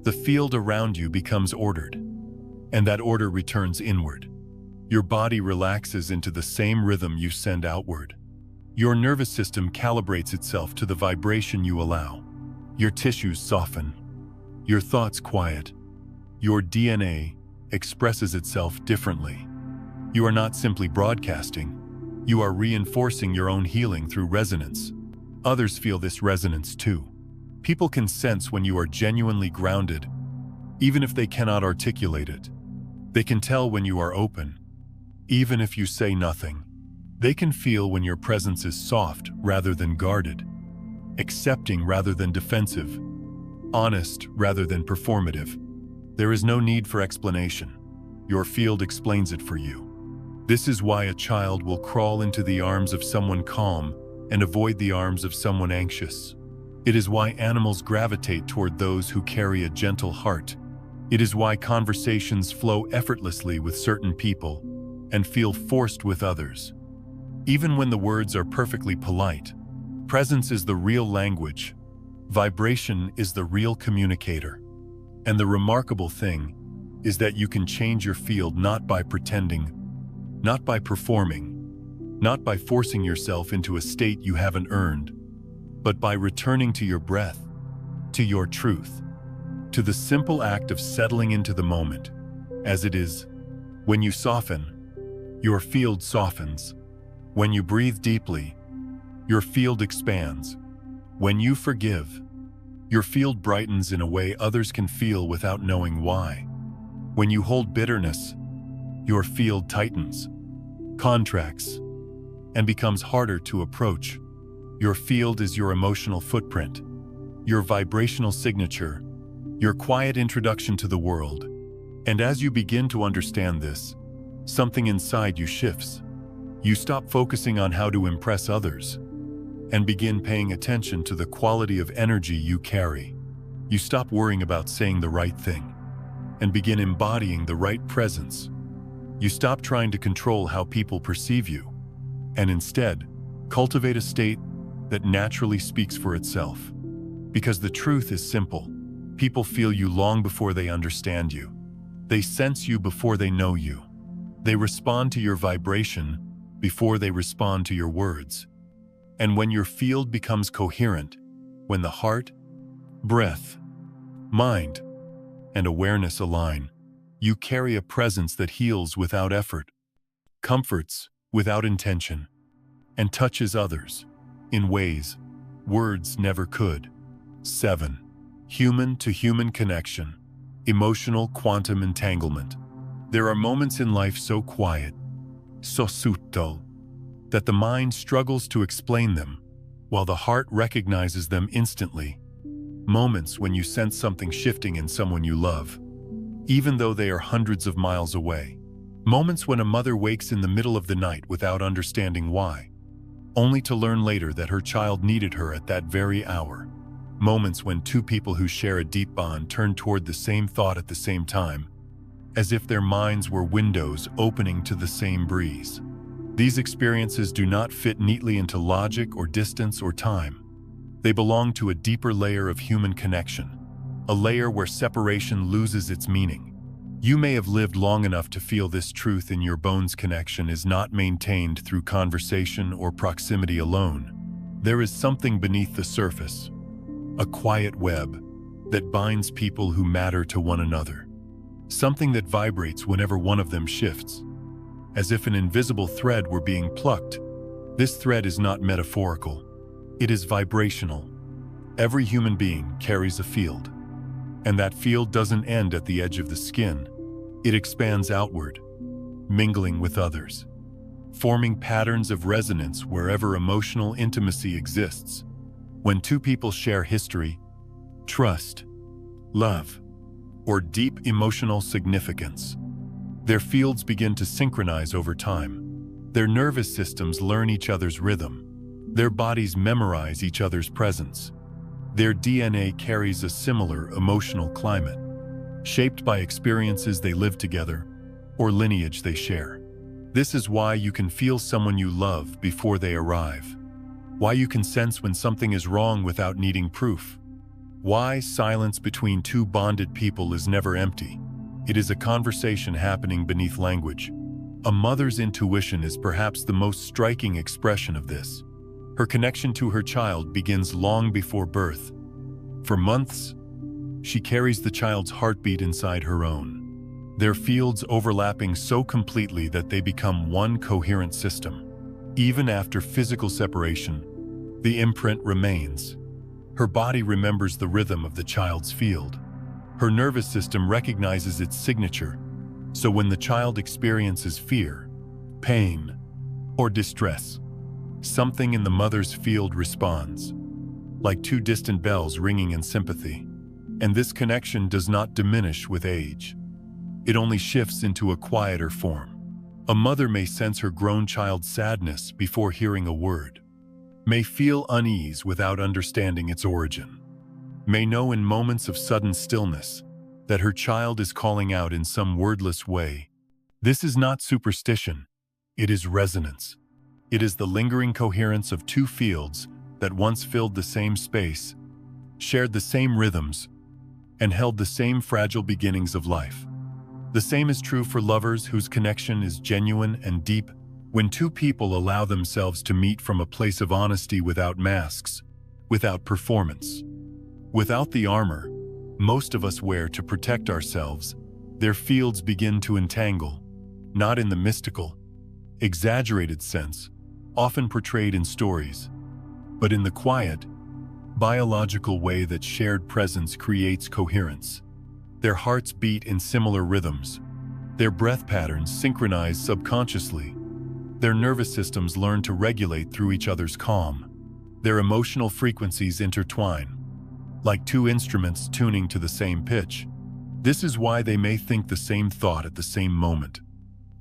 the field around you becomes ordered, and that order returns inward. Your body relaxes into the same rhythm you send outward. Your nervous system calibrates itself to the vibration you allow. Your tissues soften. Your thoughts quiet. Your DNA expresses itself differently. You are not simply broadcasting. You are reinforcing your own healing through resonance. Others feel this resonance too. People can sense when you are genuinely grounded, even if they cannot articulate it. They can tell when you are open, even if you say nothing. They can feel when your presence is soft rather than guarded, accepting rather than defensive, honest rather than performative. There is no need for explanation. Your field explains it for you. This is why a child will crawl into the arms of someone calm and avoid the arms of someone anxious. It is why animals gravitate toward those who carry a gentle heart. It is why conversations flow effortlessly with certain people and feel forced with others. Even when the words are perfectly polite, presence is the real language. Vibration is the real communicator. And the remarkable thing is that you can change your field not by pretending, not by performing, not by forcing yourself into a state you haven't earned, but by returning to your breath, to your truth, to the simple act of settling into the moment, as it is. When you soften, your field softens. When you breathe deeply, your field expands. When you forgive, your field brightens in a way others can feel without knowing why. When you hold bitterness, your field tightens, contracts, and becomes harder to approach. Your field is your emotional footprint, your vibrational signature, your quiet introduction to the world. And as you begin to understand this, something inside you shifts. You stop focusing on how to impress others and begin paying attention to the quality of energy you carry. You stop worrying about saying the right thing and begin embodying the right presence. You stop trying to control how people perceive you, and instead, cultivate a state that naturally speaks for itself. Because the truth is simple. People feel you long before they understand you. They sense you before they know you. They respond to your vibration before they respond to your words. And when your field becomes coherent, when the heart, breath, mind, and awareness align, you carry a presence that heals without effort, comforts without intention, and touches others in ways words never could. 7. Human-to-human connection, emotional quantum entanglement. There are moments in life so quiet, so subtle, that the mind struggles to explain them, while the heart recognizes them instantly. Moments when you sense something shifting in someone you love, even though they are hundreds of miles away. Moments when a mother wakes in the middle of the night without understanding why, only to learn later that her child needed her at that very hour. Moments when two people who share a deep bond turn toward the same thought at the same time, as if their minds were windows opening to the same breeze. These experiences do not fit neatly into logic or distance or time. They belong to a deeper layer of human connection, a layer where separation loses its meaning. You may have lived long enough to feel this truth in your bones. Connection is not maintained through conversation or proximity alone. There is something beneath the surface, a quiet web that binds people who matter to one another. Something that vibrates whenever one of them shifts, as if an invisible thread were being plucked. This thread is not metaphorical. It is vibrational. Every human being carries a field, and that field doesn't end at the edge of the skin. It expands outward, mingling with others, forming patterns of resonance wherever emotional intimacy exists. When two people share history, trust, love, or deep emotional significance, their fields begin to synchronize over time. Their nervous systems learn each other's rhythm. Their bodies memorize each other's presence. Their DNA carries a similar emotional climate, shaped by experiences they live together or lineage they share. This is why you can feel someone you love before they arrive. Why you can sense when something is wrong without needing proof. Why silence between two bonded people is never empty. It is a conversation happening beneath language. A mother's intuition is perhaps the most striking expression of this. Her connection to her child begins long before birth. For months, she carries the child's heartbeat inside her own, their fields overlapping so completely that they become one coherent system. Even after physical separation, the imprint remains. Her body remembers the rhythm of the child's field. Her nervous system recognizes its signature, so when the child experiences fear, pain, or distress, something in the mother's field responds, like two distant bells ringing in sympathy. And this connection does not diminish with age. It only shifts into a quieter form. A mother may sense her grown child's sadness before hearing a word, may feel unease without understanding its origin, may know in moments of sudden stillness that her child is calling out in some wordless way. This is not superstition, it is resonance. It is the lingering coherence of two fields that once filled the same space, shared the same rhythms, and held the same fragile beginnings of life. The same is true for lovers whose connection is genuine and deep. When two people allow themselves to meet from a place of honesty without masks, without performance, without the armor most of us wear to protect ourselves, their fields begin to entangle, not in the mystical, exaggerated sense, often portrayed in stories, but in the quiet, biological way that shared presence creates coherence. Their hearts beat in similar rhythms. Their breath patterns synchronize subconsciously. Their nervous systems learn to regulate through each other's calm. Their emotional frequencies intertwine, like two instruments tuning to the same pitch. This is why they may think the same thought at the same moment,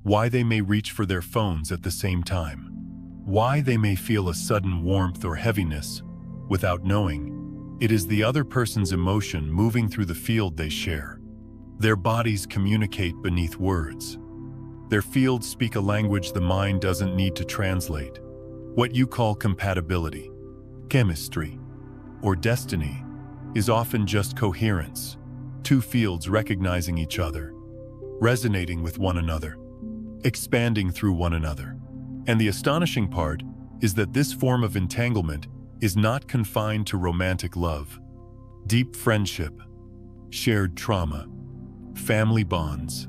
why they may reach for their phones at the same time, why they may feel a sudden warmth or heaviness without knowing. It is the other person's emotion moving through the field they share. Their bodies communicate beneath words. Their fields speak a language the mind doesn't need to translate. What you call compatibility, chemistry, or destiny is often just coherence, two fields recognizing each other, resonating with one another, expanding through one another. And the astonishing part is that this form of entanglement is not confined to romantic love. Deep friendship, shared trauma, family bonds,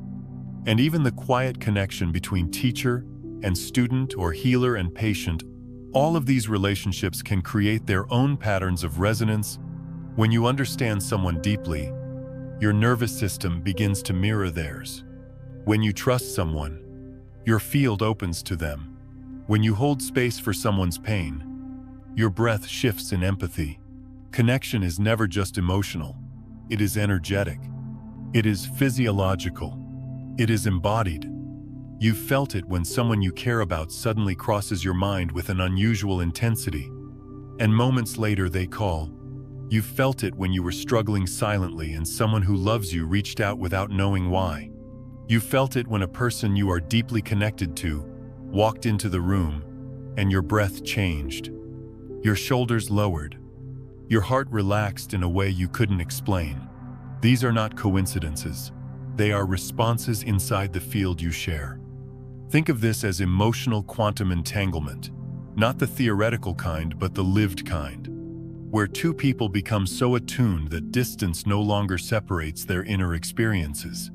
and even the quiet connection between teacher and student or healer and patient, all of these relationships can create their own patterns of resonance. When you understand someone deeply, your nervous system begins to mirror theirs. When you trust someone, your field opens to them. When you hold space for someone's pain, your breath shifts in empathy. Connection is never just emotional. It is energetic. It is physiological. It is embodied. You've felt it when someone you care about suddenly crosses your mind with an unusual intensity, and moments later they call. You've felt it when you were struggling silently and someone who loves you reached out without knowing why. You felt it when a person you are deeply connected to walked into the room and your breath changed. Your shoulders lowered. Your heart relaxed in a way you couldn't explain. These are not coincidences. They are responses inside the field you share. Think of this as emotional quantum entanglement, not the theoretical kind, but the lived kind, where two people become so attuned that distance no longer separates their inner experiences.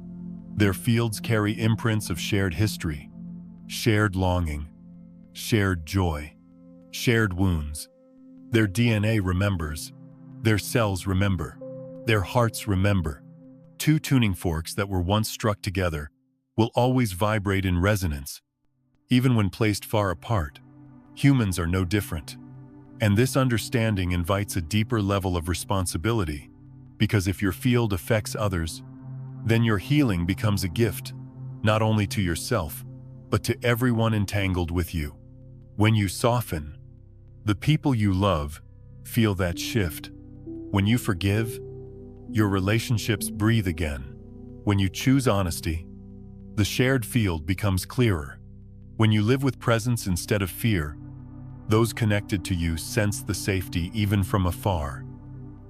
Their fields carry imprints of shared history, shared longing, shared joy, shared wounds. Their DNA remembers, their cells remember, their hearts remember. Two tuning forks that were once struck together will always vibrate in resonance, even when placed far apart. Humans are no different. And this understanding invites a deeper level of responsibility, because if your field affects others, then your healing becomes a gift, not only to yourself, but to everyone entangled with you. When you soften, the people you love feel that shift. When you forgive, your relationships breathe again. When you choose honesty, the shared field becomes clearer. When you live with presence instead of fear, those connected to you sense the safety even from afar.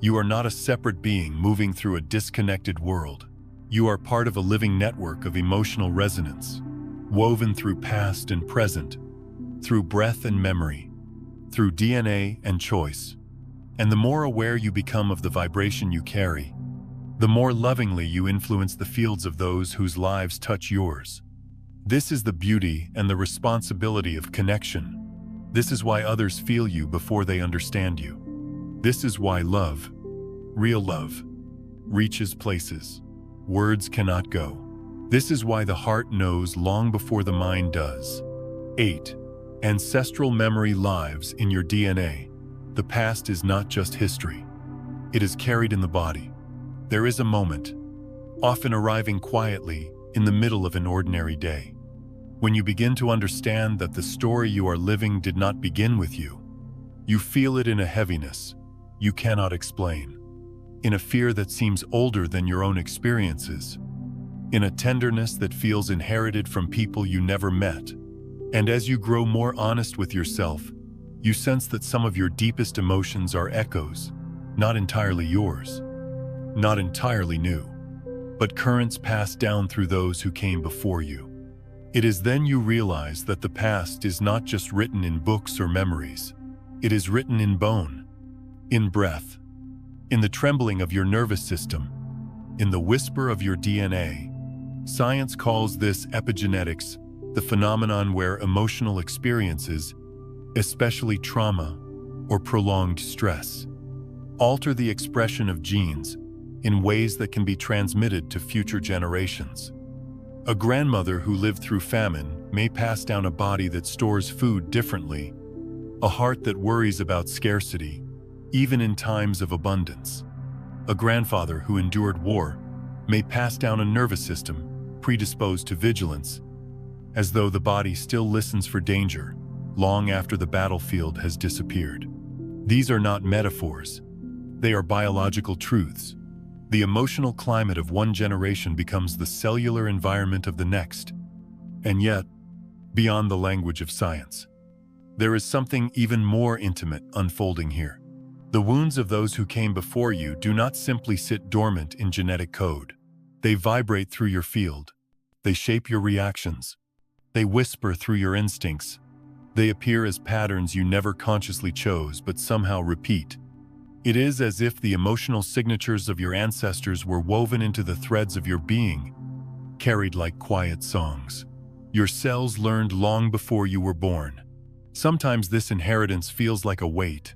You are not a separate being moving through a disconnected world. You are part of a living network of emotional resonance, woven through past and present, through breath and memory, through DNA and choice. And the more aware you become of the vibration you carry, the more lovingly you influence the fields of those whose lives touch yours. This is the beauty and the responsibility of connection. This is why others feel you before they understand you. This is why love, real love, reaches places words cannot go. This is why the heart knows long before the mind does. 8. Ancestral memory lives in your DNA. The past is not just history. It is carried in the body. There is a moment, often arriving quietly in the middle of an ordinary day, when you begin to understand that the story you are living did not begin with you. You feel it in a heaviness you cannot explain, in a fear that seems older than your own experiences, in a tenderness that feels inherited from people you never met. And as you grow more honest with yourself, you sense that some of your deepest emotions are echoes, not entirely yours, not entirely new, but currents passed down through those who came before you. It is then you realize that the past is not just written in books or memories. It is written in bone, in breath, in the trembling of your nervous system, in the whisper of your DNA. Science calls this epigenetics, the phenomenon where emotional experiences, especially trauma or prolonged stress, alter the expression of genes in ways that can be transmitted to future generations. A grandmother who lived through famine may pass down a body that stores food differently, a heart that worries about scarcity, even in times of abundance. A grandfather who endured war may pass down a nervous system predisposed to vigilance, as though the body still listens for danger long after the battlefield has disappeared. These are not metaphors. They are biological truths. The emotional climate of one generation becomes the cellular environment of the next. And yet, beyond the language of science, there is something even more intimate unfolding here. The wounds of those who came before you do not simply sit dormant in genetic code. They vibrate through your field. They shape your reactions. They whisper through your instincts. They appear as patterns you never consciously chose but somehow repeat. It is as if the emotional signatures of your ancestors were woven into the threads of your being, carried like quiet songs. Your cells learned long before you were born. Sometimes this inheritance feels like a weight.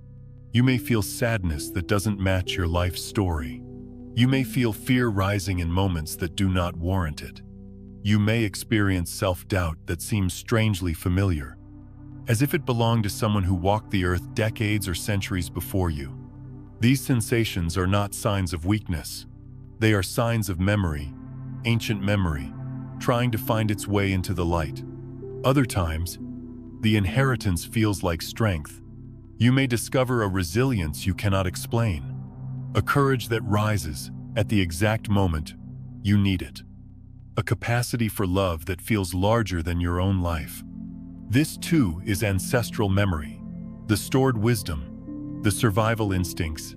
You may feel sadness that doesn't match your life story. You may feel fear rising in moments that do not warrant it. You may experience self-doubt that seems strangely familiar, as if it belonged to someone who walked the earth decades or centuries before you. These sensations are not signs of weakness. They are signs of memory, ancient memory, trying to find its way into the light. Other times, the inheritance feels like strength. You may discover a resilience you cannot explain, a courage that rises at the exact moment you need it, a capacity for love that feels larger than your own life. This too is ancestral memory, the stored wisdom, the survival instincts,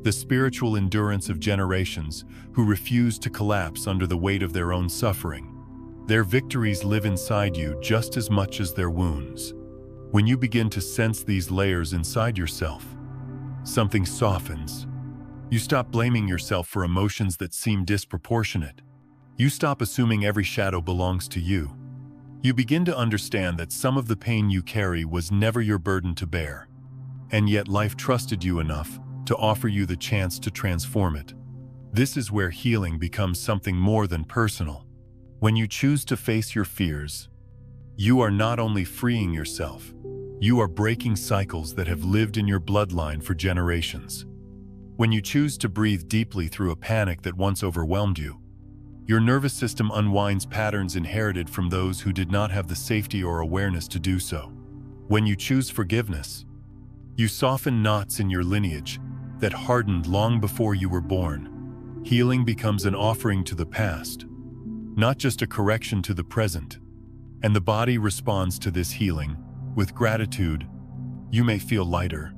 the spiritual endurance of generations who refuse to collapse under the weight of their own suffering. Their victories live inside you just as much as their wounds. When you begin to sense these layers inside yourself, something softens. You stop blaming yourself for emotions that seem disproportionate. You stop assuming every shadow belongs to you. You begin to understand that some of the pain you carry was never your burden to bear, and yet life trusted you enough to offer you the chance to transform it. This is where healing becomes something more than personal. When you choose to face your fears, you are not only freeing yourself, you are breaking cycles that have lived in your bloodline for generations. When you choose to breathe deeply through a panic that once overwhelmed you, your nervous system unwinds patterns inherited from those who did not have the safety or awareness to do so. When you choose forgiveness, you soften knots in your lineage that hardened long before you were born. Healing becomes an offering to the past, not just a correction to the present. And the body responds to this healing with gratitude. You may feel lighter,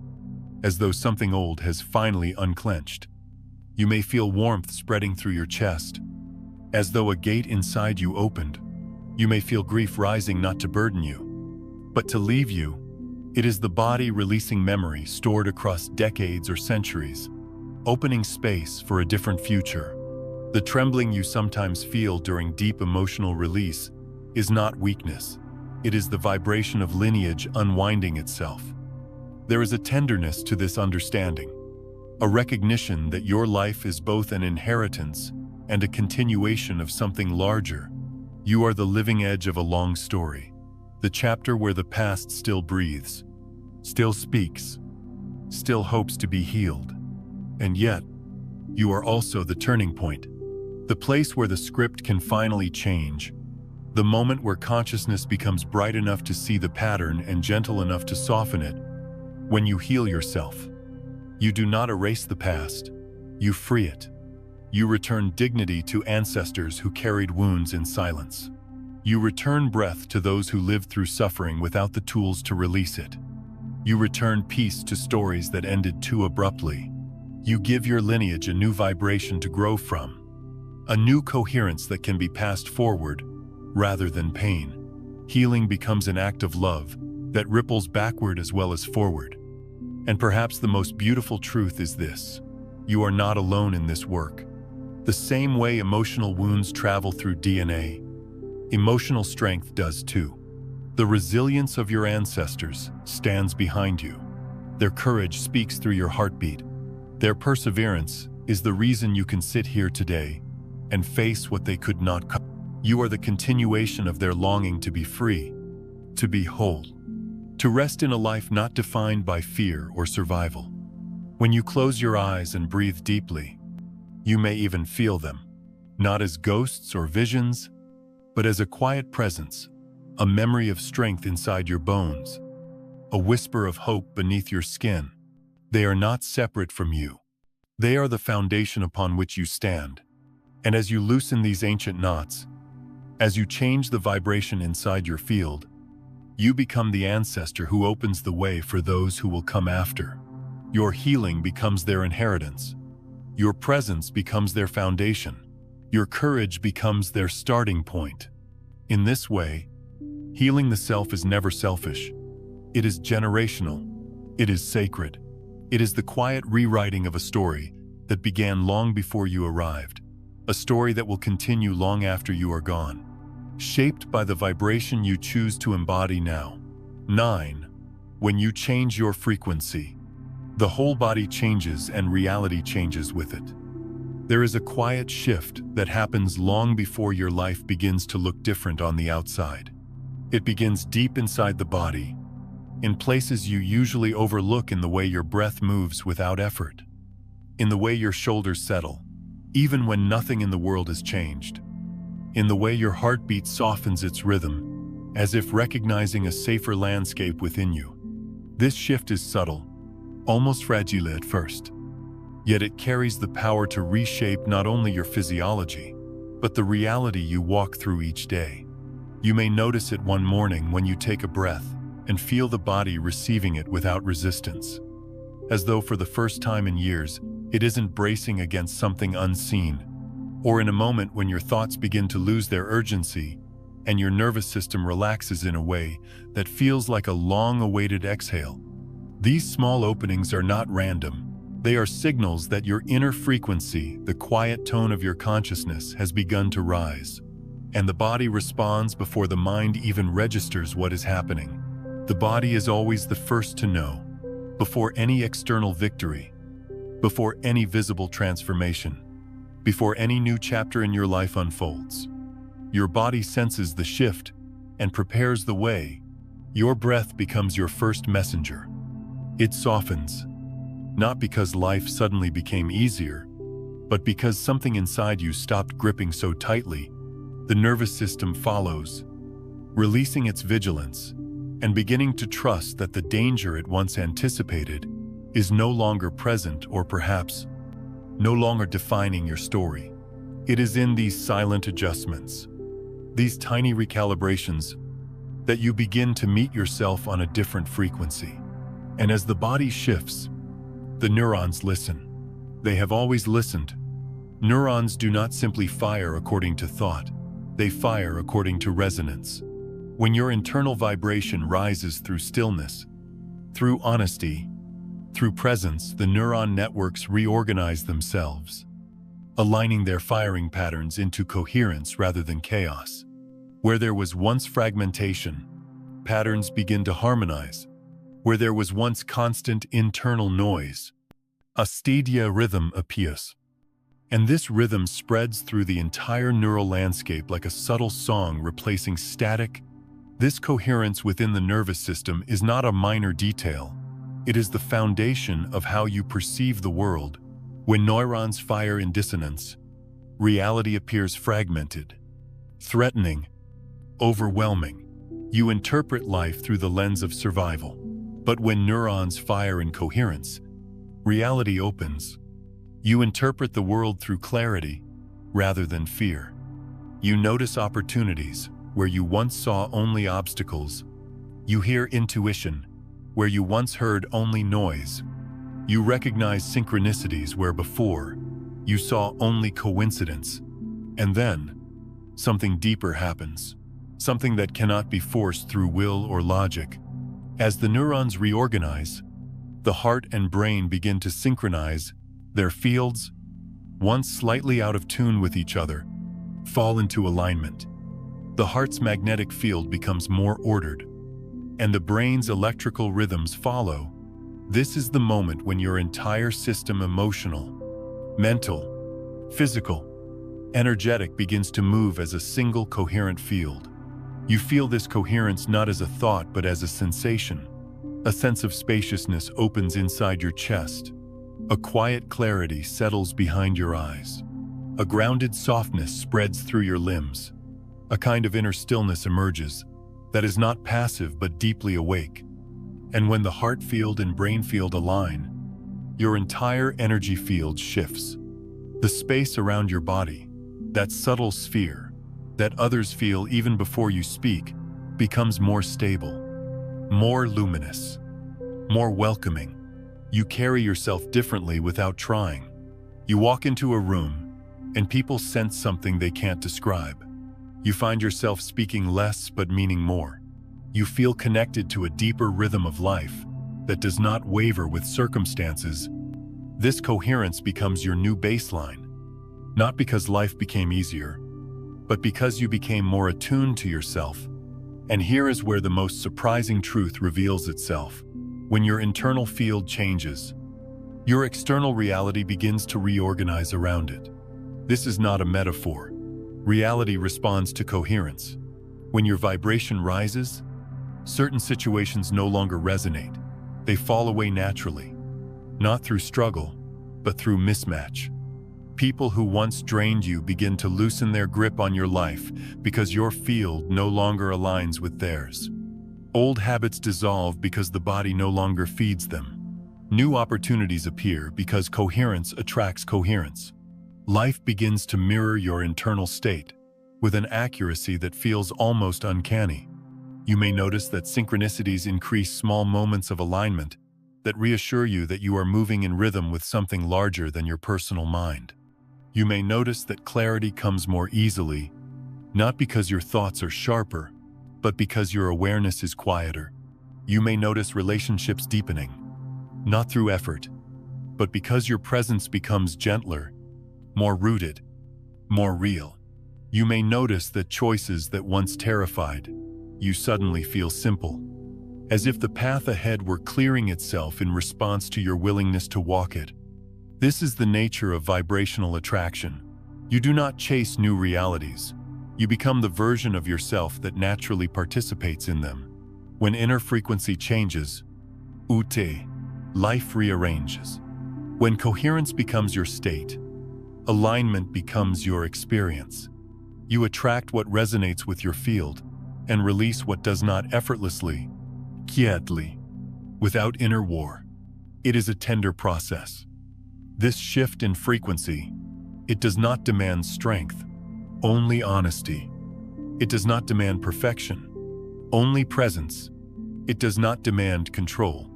as though something old has finally unclenched. You may feel warmth spreading through your chest, as though a gate inside you opened. You may feel grief rising not to burden you, but to leave you. It is the body releasing memory stored across decades or centuries, opening space for a different future. The trembling you sometimes feel during deep emotional release is not weakness. It is the vibration of lineage unwinding itself. There is a tenderness to this understanding, a recognition that your life is both an inheritance and a continuation of something larger. You are the living edge of a long story, the chapter where the past still breathes, still speaks, still hopes to be healed. And yet, you are also the turning point, the place where the script can finally change, the moment where consciousness becomes bright enough to see the pattern and gentle enough to soften it. When you heal yourself, you do not erase the past, you free it. You return dignity to ancestors who carried wounds in silence. You return breath to those who lived through suffering without the tools to release it. You return peace to stories that ended too abruptly. You give your lineage a new vibration to grow from, a new coherence that can be passed forward rather than pain. Healing becomes an act of love that ripples backward as well as forward. And perhaps the most beautiful truth is this: you are not alone in this work. The same way emotional wounds travel through DNA, emotional strength does too. The resilience of your ancestors stands behind you. Their courage speaks through your heartbeat. Their perseverance is the reason you can sit here today and face what they could not cover. You are the continuation of their longing to be free, to be whole, to rest in a life not defined by fear or survival. When you close your eyes and breathe deeply, you may even feel them, not as ghosts or visions, but as a quiet presence, a memory of strength inside your bones, a whisper of hope beneath your skin. They are not separate from you. They are the foundation upon which you stand. And as you loosen these ancient knots, As you change the vibration inside your field, you become the ancestor who opens the way for those who will come after. Your healing becomes their inheritance. Your presence becomes their foundation. Your courage becomes their starting point. In this way, healing the self is never selfish. It is generational. It is sacred. It is the quiet rewriting of a story that began long before you arrived. A story that will continue long after you are gone, shaped by the vibration you choose to embody now. 9. When you change your frequency, the whole body changes and reality changes with it. There is a quiet shift that happens long before your life begins to look different on the outside. It begins deep inside the body, in places you usually overlook, in the way your breath moves without effort, in the way your shoulders settle, even when nothing in the world has changed, in the way your heartbeat softens its rhythm, as if recognizing a safer landscape within you. This shift is subtle, almost fragile at first, yet it carries the power to reshape not only your physiology, but the reality you walk through each day. You may notice it one morning when you take a breath and feel the body receiving it without resistance, as though for the first time in years, it isn't bracing against something unseen. Or in a moment when your thoughts begin to lose their urgency and your nervous system relaxes in a way that feels like a long-awaited exhale. These small openings are not random. They are signals that your inner frequency, the quiet tone of your consciousness, has begun to rise. And the body responds before the mind even registers what is happening. The body is always the first to know, before any external victory, before any visible transformation, before any new chapter in your life unfolds. Your body senses the shift and prepares the way. Your breath becomes your first messenger. It softens, not because life suddenly became easier, but because something inside you stopped gripping so tightly. The nervous system follows, releasing its vigilance and beginning to trust that the danger it once anticipated is no longer present, or perhaps no longer defining your story. It is in these silent adjustments, these tiny recalibrations, that you begin to meet yourself on a different frequency. And as the body shifts, the neurons listen. They have always listened. Neurons do not simply fire according to thought. They fire according to resonance. When your internal vibration rises through stillness, through honesty, through presence, the neuron networks reorganize themselves, aligning their firing patterns into coherence rather than chaos. Where there was once fragmentation, patterns begin to harmonize. Where there was once constant internal noise, a steady rhythm appears. And this rhythm spreads through the entire neural landscape like a subtle song replacing static. This coherence within the nervous system is not a minor detail. It is the foundation of how you perceive the world. When neurons fire in dissonance, reality appears fragmented, threatening, overwhelming. You interpret life through the lens of survival. But when neurons fire in coherence, reality opens. You interpret the world through clarity rather than fear. You notice opportunities where you once saw only obstacles. You hear intuition where you once heard only noise. You recognize synchronicities where before you saw only coincidence. And then, something deeper happens, something that cannot be forced through will or logic. As the neurons reorganize, the heart and brain begin to synchronize. Their fields, once slightly out of tune with each other, fall into alignment. The heart's magnetic field becomes more ordered, and the brain's electrical rhythms follow. This is the moment when your entire system, emotional, mental, physical, energetic, begins to move as a single coherent field. You feel this coherence not as a thought but as a sensation. A sense of spaciousness opens inside your chest. A quiet clarity settles behind your eyes. A grounded softness spreads through your limbs. A kind of inner stillness emerges that is not passive but deeply awake. And when the heart field and brain field align, your entire energy field shifts. The space around your body, that subtle sphere, that others feel even before you speak, becomes more stable, more luminous, more welcoming. You carry yourself differently without trying. You walk into a room, and people sense something they can't describe. You find yourself speaking less but meaning more. You feel connected to a deeper rhythm of life that does not waver with circumstances. This coherence becomes your new baseline, not because life became easier, but because you became more attuned to yourself. And here is where the most surprising truth reveals itself. When your internal field changes, your external reality begins to reorganize around it. This is not a metaphor. Reality responds to coherence. When your vibration rises, certain situations no longer resonate. They fall away naturally, not through struggle, but through mismatch. People who once drained you begin to loosen their grip on your life because your field no longer aligns with theirs. Old habits dissolve because the body no longer feeds them. New opportunities appear because coherence attracts coherence. Life begins to mirror your internal state with an accuracy that feels almost uncanny. You may notice that synchronicities increase, small moments of alignment that reassure you that you are moving in rhythm with something larger than your personal mind. You may notice that clarity comes more easily, not because your thoughts are sharper, but because your awareness is quieter. You may notice relationships deepening, not through effort, but because your presence becomes gentler, more rooted, more real. You may notice that choices that once terrified you suddenly feel simple, as if the path ahead were clearing itself in response to your willingness to walk it. This is the nature of vibrational attraction. You do not chase new realities. You become the version of yourself that naturally participates in them. When inner frequency changes, life rearranges. When coherence becomes your state, alignment becomes your experience. You attract what resonates with your field and release what does not, effortlessly, quietly, without inner war. It is a tender process. This shift in frequency, it does not demand strength, only honesty. It does not demand perfection, only presence. It does not demand control,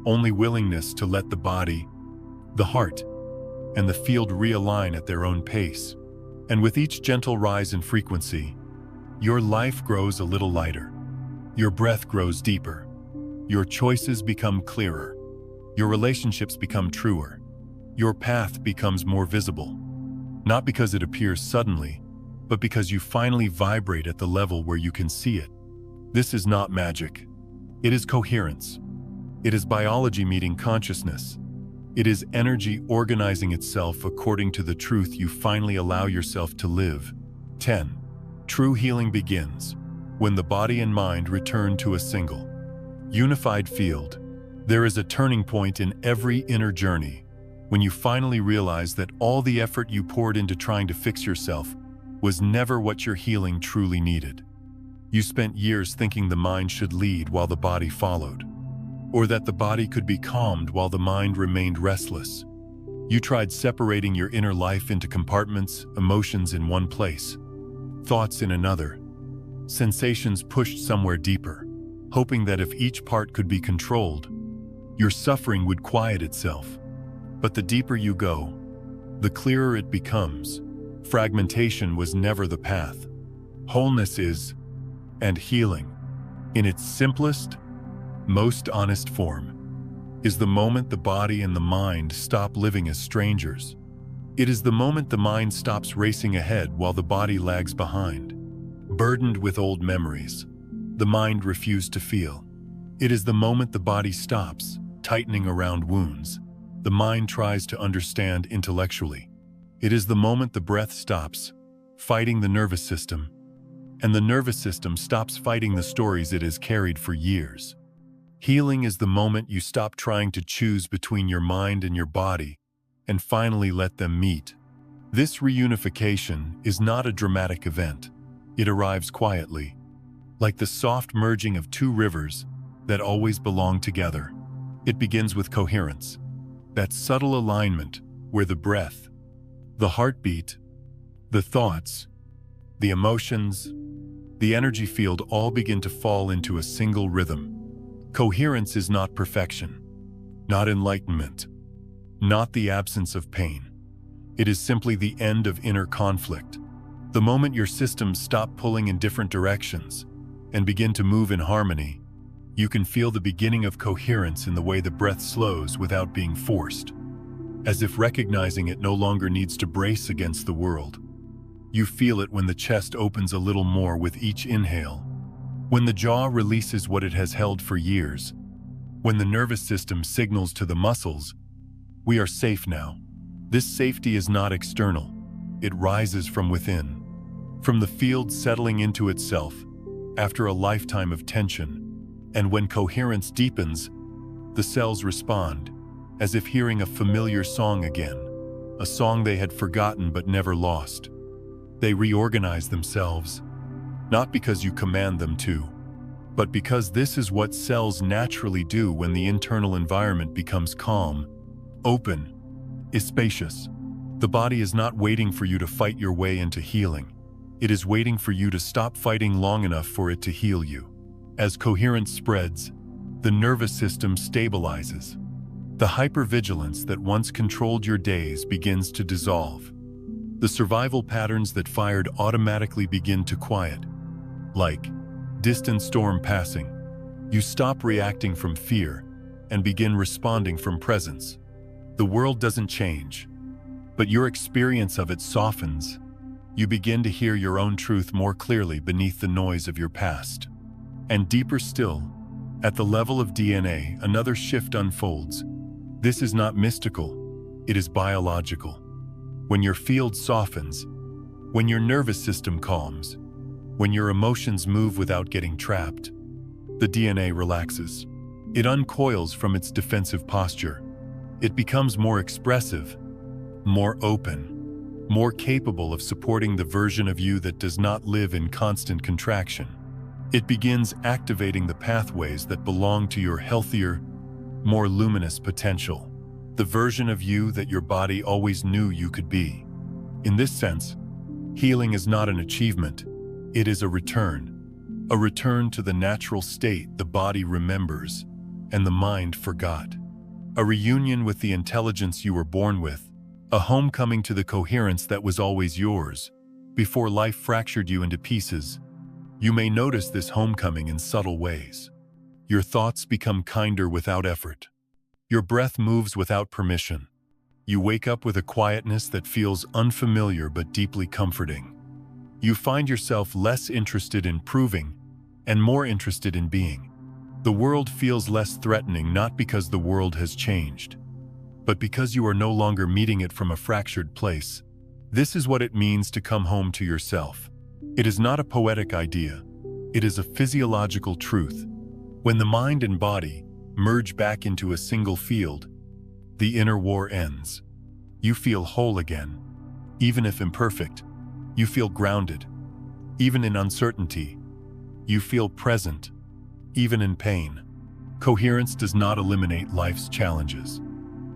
only willingness to let the body, the heart, and the field realign at their own pace. And with each gentle rise in frequency, your life grows a little lighter. Your breath grows deeper. Your choices become clearer. Your relationships become truer. Your path becomes more visible, not because it appears suddenly, but because you finally vibrate at the level where you can see it. This is not magic. It is coherence. It is biology meeting consciousness. It is energy organizing itself according to the truth you finally allow yourself to live. 10. True healing begins when the body and mind return to a single, unified field. There is a turning point in every inner journey when you finally realize that all the effort you poured into trying to fix yourself was never what your healing truly needed. You spent years thinking the mind should lead while the body followed, or that the body could be calmed while the mind remained restless. You tried separating your inner life into compartments, emotions in one place, thoughts in another, sensations pushed somewhere deeper, hoping that if each part could be controlled, your suffering would quiet itself. But the deeper you go, the clearer it becomes. Fragmentation was never the path. Wholeness is, and healing, in its simplest, most honest form, is the moment the body and the mind stop living as strangers. It is the moment the mind stops racing ahead while the body lags behind. Burdened with old memories, the mind refused to feel. It is the moment the body stops tightening around wounds. The mind tries to understand intellectually. It is the moment the breath stops fighting the nervous system, and the nervous system stops fighting the stories it has carried for years. Healing is the moment you stop trying to choose between your mind and your body and finally let them meet. This reunification is not a dramatic event. It arrives quietly, like the soft merging of two rivers that always belong together. It begins with coherence, that subtle alignment where the breath, the heartbeat, the thoughts, the emotions, the energy field all begin to fall into a single rhythm. Coherence is not perfection, not enlightenment, not the absence of pain. It is simply the end of inner conflict. The moment your systems stop pulling in different directions and begin to move in harmony, you can feel the beginning of coherence in the way the breath slows without being forced, as if recognizing it no longer needs to brace against the world. You feel it when the chest opens a little more with each inhale, when the jaw releases what it has held for years, when the nervous system signals to the muscles, "We are safe now." This safety is not external. It rises from within, from the field settling into itself after a lifetime of tension. And when coherence deepens, the cells respond, as if hearing a familiar song again, a song they had forgotten but never lost. They reorganize themselves, not because you command them to, but because this is what cells naturally do when the internal environment becomes calm, open, is spacious. The body is not waiting for you to fight your way into healing. It is waiting for you to stop fighting long enough for it to heal you. As coherence spreads, the nervous system stabilizes. The hypervigilance that once controlled your days begins to dissolve. The survival patterns that fired automatically begin to quiet. Like distant storm passing, you stop reacting from fear and begin responding from presence. The world doesn't change, but your experience of it softens. You begin to hear your own truth more clearly beneath the noise of your past. And deeper still, at the level of DNA, another shift unfolds. This is not mystical, it is biological. When your field softens, when your nervous system calms, when your emotions move without getting trapped, the DNA relaxes. It uncoils from its defensive posture. It becomes more expressive, more open, more capable of supporting the version of you that does not live in constant contraction. It begins activating the pathways that belong to your healthier, more luminous potential, the version of you that your body always knew you could be. In this sense, healing is not an achievement, it is a return to the natural state the body remembers and the mind forgot. A reunion with the intelligence you were born with, a homecoming to the coherence that was always yours, before life fractured you into pieces. You may notice this homecoming in subtle ways. Your thoughts become kinder without effort. Your breath moves without permission. You wake up with a quietness that feels unfamiliar but deeply comforting. You find yourself less interested in proving and more interested in being. The world feels less threatening not because the world has changed, but because you are no longer meeting it from a fractured place. This is what it means to come home to yourself. It is not a poetic idea. It is a physiological truth. When the mind and body merge back into a single field, the inner war ends. You feel whole again. Even if imperfect, you feel grounded. Even in uncertainty, you feel present. Even in pain. Coherence does not eliminate life's challenges,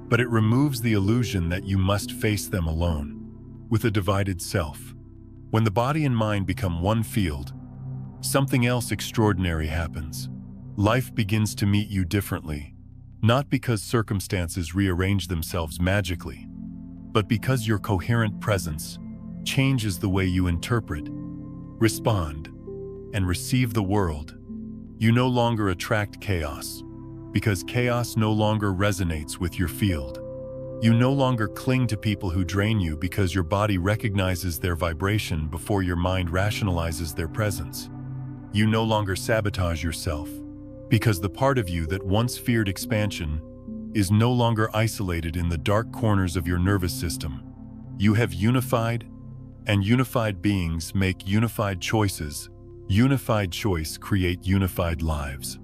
but it removes the illusion that you must face them alone, with a divided self. When the body and mind become one field, something else extraordinary happens. Life begins to meet you differently, not because circumstances rearrange themselves magically, but because your coherent presence changes the way you interpret, respond, and receive the world. You no longer attract chaos, because chaos no longer resonates with your field. You no longer cling to people who drain you because your body recognizes their vibration before your mind rationalizes their presence. You no longer sabotage yourself, because the part of you that once feared expansion is no longer isolated in the dark corners of your nervous system. You have unified, and unified beings make unified choices. Unified choice create unified lives.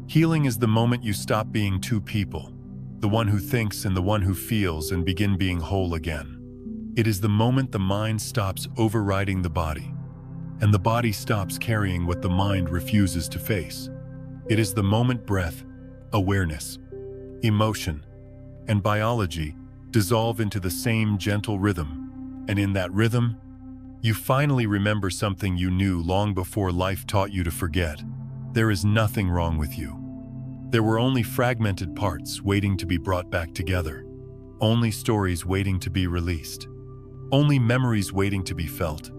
Healing is the moment you stop being two people, the one who thinks and the one who feels, and begin being whole again. It is the moment the mind stops overriding the body, and the body stops carrying what the mind refuses to face. It is the moment breath, awareness, emotion, and biology dissolve into the same gentle rhythm, and in that rhythm, You finally remember something you knew long before life taught you to forget. There is nothing wrong with you. There were only fragmented parts waiting to be brought back together. Only stories waiting to be released. Only memories waiting to be felt.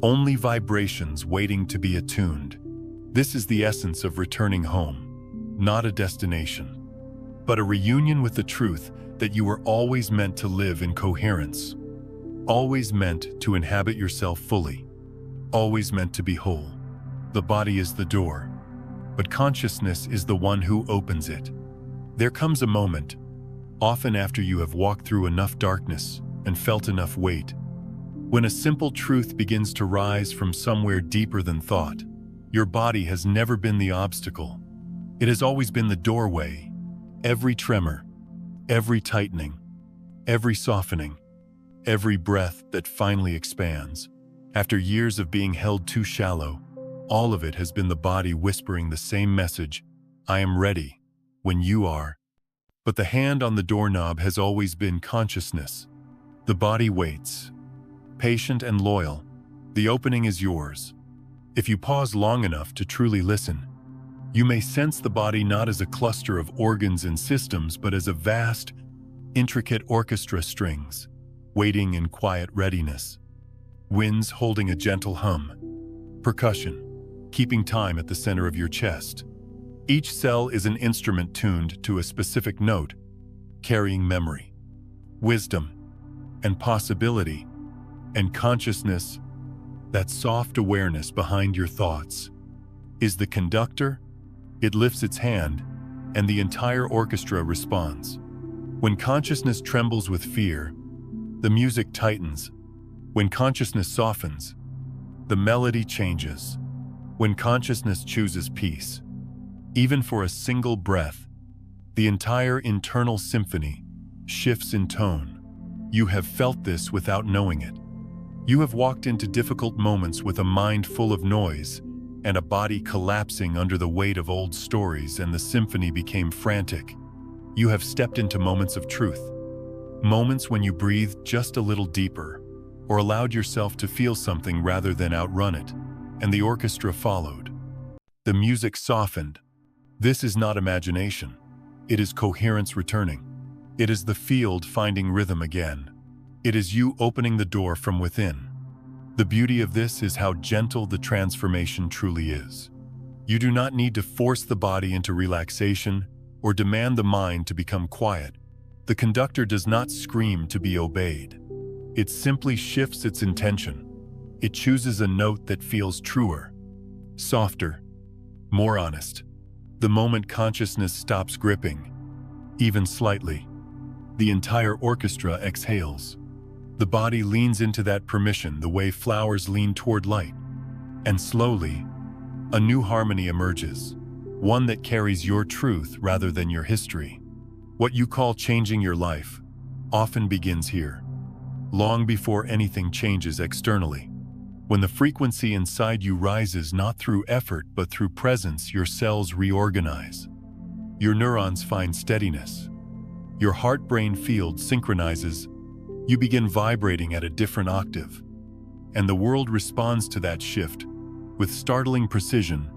Only vibrations waiting to be attuned. This is the essence of returning home. Not a destination, but a reunion with the truth that you were always meant to live in coherence. Always meant to inhabit yourself fully. Always meant to be whole. The body is the door, but consciousness is the one who opens it. There comes a moment, often after you have walked through enough darkness and felt enough weight, when a simple truth begins to rise from somewhere deeper than thought. Your body has never been the obstacle. It has always been the doorway. Every tremor, every tightening, every softening, every breath that finally expands. After years of being held too shallow, all of it has been the body whispering the same message: I am ready, when you are. But the hand on the doorknob has always been consciousness. The body waits, patient and loyal. The opening is yours. If you pause long enough to truly listen, you may sense the body not as a cluster of organs and systems, but as a vast, intricate orchestra strings, waiting in quiet readiness. Winds holding a gentle hum. Percussion, keeping time at the center of your chest. Each cell is an instrument tuned to a specific note, carrying memory, wisdom, and possibility, and consciousness. That soft awareness behind your thoughts is the conductor. It lifts its hand, and the entire orchestra responds. When consciousness trembles with fear, the music tightens. When consciousness softens, the melody changes. When consciousness chooses peace, even for a single breath, the entire internal symphony shifts in tone. You have felt this without knowing it. You have walked into difficult moments with a mind full of noise and a body collapsing under the weight of old stories, and the symphony became frantic. You have stepped into moments of truth. Moments when you breathed just a little deeper, or allowed yourself to feel something rather than outrun it, and the orchestra followed. The music softened. This is not imagination. It is coherence returning. It is the field finding rhythm again. It is you opening the door from within. The beauty of this is how gentle the transformation truly is. You do not need to force the body into relaxation or demand the mind to become quiet. The conductor does not scream to be obeyed. It simply shifts its intention. It chooses a note that feels truer, softer, more honest. The moment consciousness stops gripping, even slightly, the entire orchestra exhales. The body leans into that permission the way flowers lean toward light. And slowly, a new harmony emerges, one that carries your truth rather than your history. What you call changing your life often begins here, long before anything changes externally. When the frequency inside you rises not through effort but through presence, your cells reorganize. Your neurons find steadiness. Your heart-brain field synchronizes. You begin vibrating at a different octave. And the world responds to that shift with startling precision.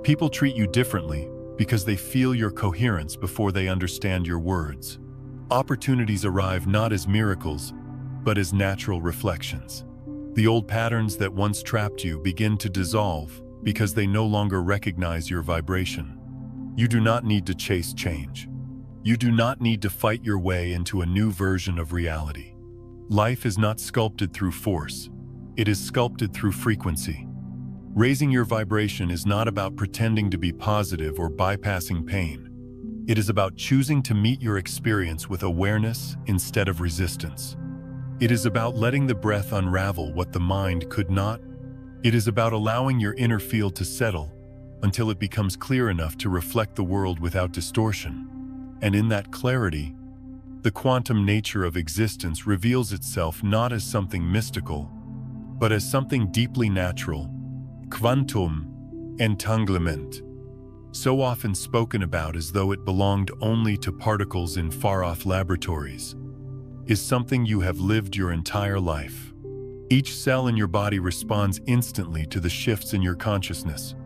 People treat you differently because they feel your coherence before they understand your words. Opportunities arrive not as miracles, but as natural reflections. The old patterns that once trapped you begin to dissolve because they no longer recognize your vibration. You do not need to chase change. You do not need to fight your way into a new version of reality. Life is not sculpted through force. It is sculpted through frequency. Raising your vibration is not about pretending to be positive or bypassing pain. It is about choosing to meet your experience with awareness instead of resistance. It is about letting the breath unravel what the mind could not. It is about allowing your inner field to settle until it becomes clear enough to reflect the world without distortion. And in that clarity, the quantum nature of existence reveals itself not as something mystical, but as something deeply natural. Quantum Entanglement, so often spoken about as though it belonged only to particles in far-off laboratories, is something you have lived your entire life. Each cell in your body responds instantly to the shifts in your consciousness.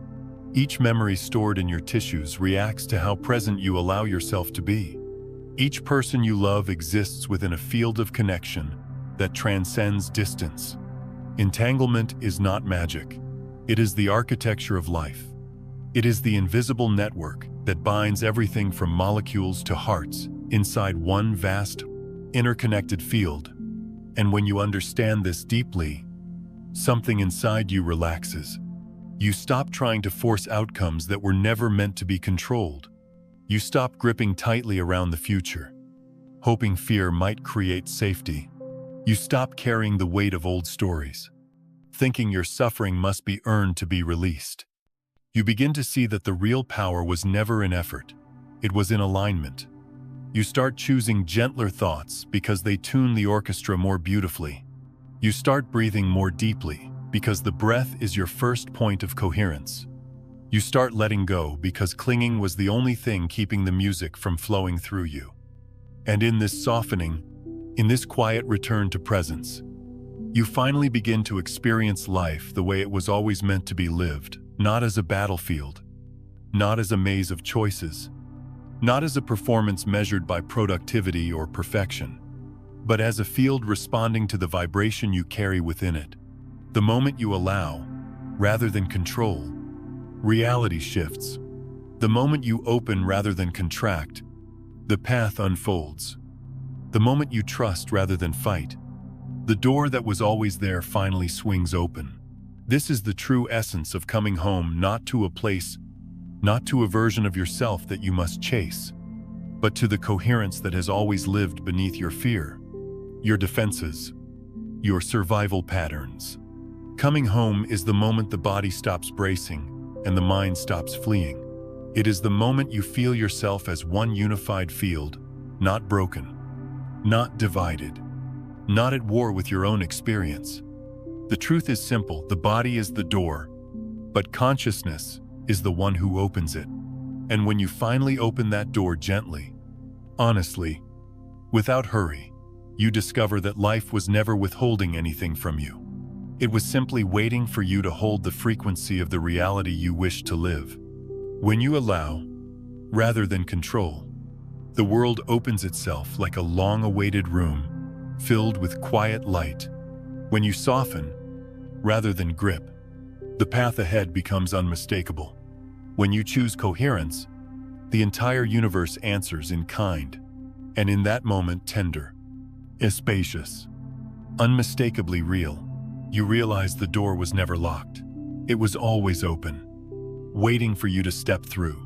Each memory stored in your tissues reacts to how present you allow yourself to be. Each person you love exists within a field of connection that transcends distance. Entanglement is not magic. It is the architecture of life. It is the invisible network that binds everything from molecules to hearts inside one vast, interconnected field. And when you understand this deeply, something inside you relaxes. You stop trying to force outcomes that were never meant to be controlled. You stop gripping tightly around the future, hoping fear might create safety. You stop carrying the weight of old stories, thinking your suffering must be earned to be released. You begin to see that the real power was never in effort. It was in alignment. You start choosing gentler thoughts because they tune the orchestra more beautifully. You start breathing more deeply because the breath is your first point of coherence. You start letting go because clinging was the only thing keeping the music from flowing through you. And in this softening, in this quiet return to presence, you finally begin to experience life the way it was always meant to be lived, not as a battlefield, not as a maze of choices, not as a performance measured by productivity or perfection, but as a field responding to the vibration you carry within it. The moment you allow, rather than control, reality shifts. The moment you open rather than contract, the path unfolds. The moment you trust rather than fight, the door that was always there finally swings open. This is the true essence of coming home, not to a place, not to a version of yourself that you must chase, but to the coherence that has always lived beneath your fear, your defenses, your survival patterns. Coming home is the moment the body stops bracing and the mind stops fleeing. It is the moment you feel yourself as one unified field, not broken, not divided, not at war with your own experience. The truth is simple: the body is the door, but consciousness is the one who opens it. And when you finally open that door gently, honestly, without hurry, you discover that life was never withholding anything from you. It was simply waiting for you to hold the frequency of the reality you wish to live. When you allow, rather than control, the world opens itself like a long-awaited room filled with quiet light. When you soften, rather than grip, the path ahead becomes unmistakable. When you choose coherence, the entire universe answers in kind, and in that moment tender, spacious, unmistakably real. You realize the door was never locked. It was always open, waiting for you to step through.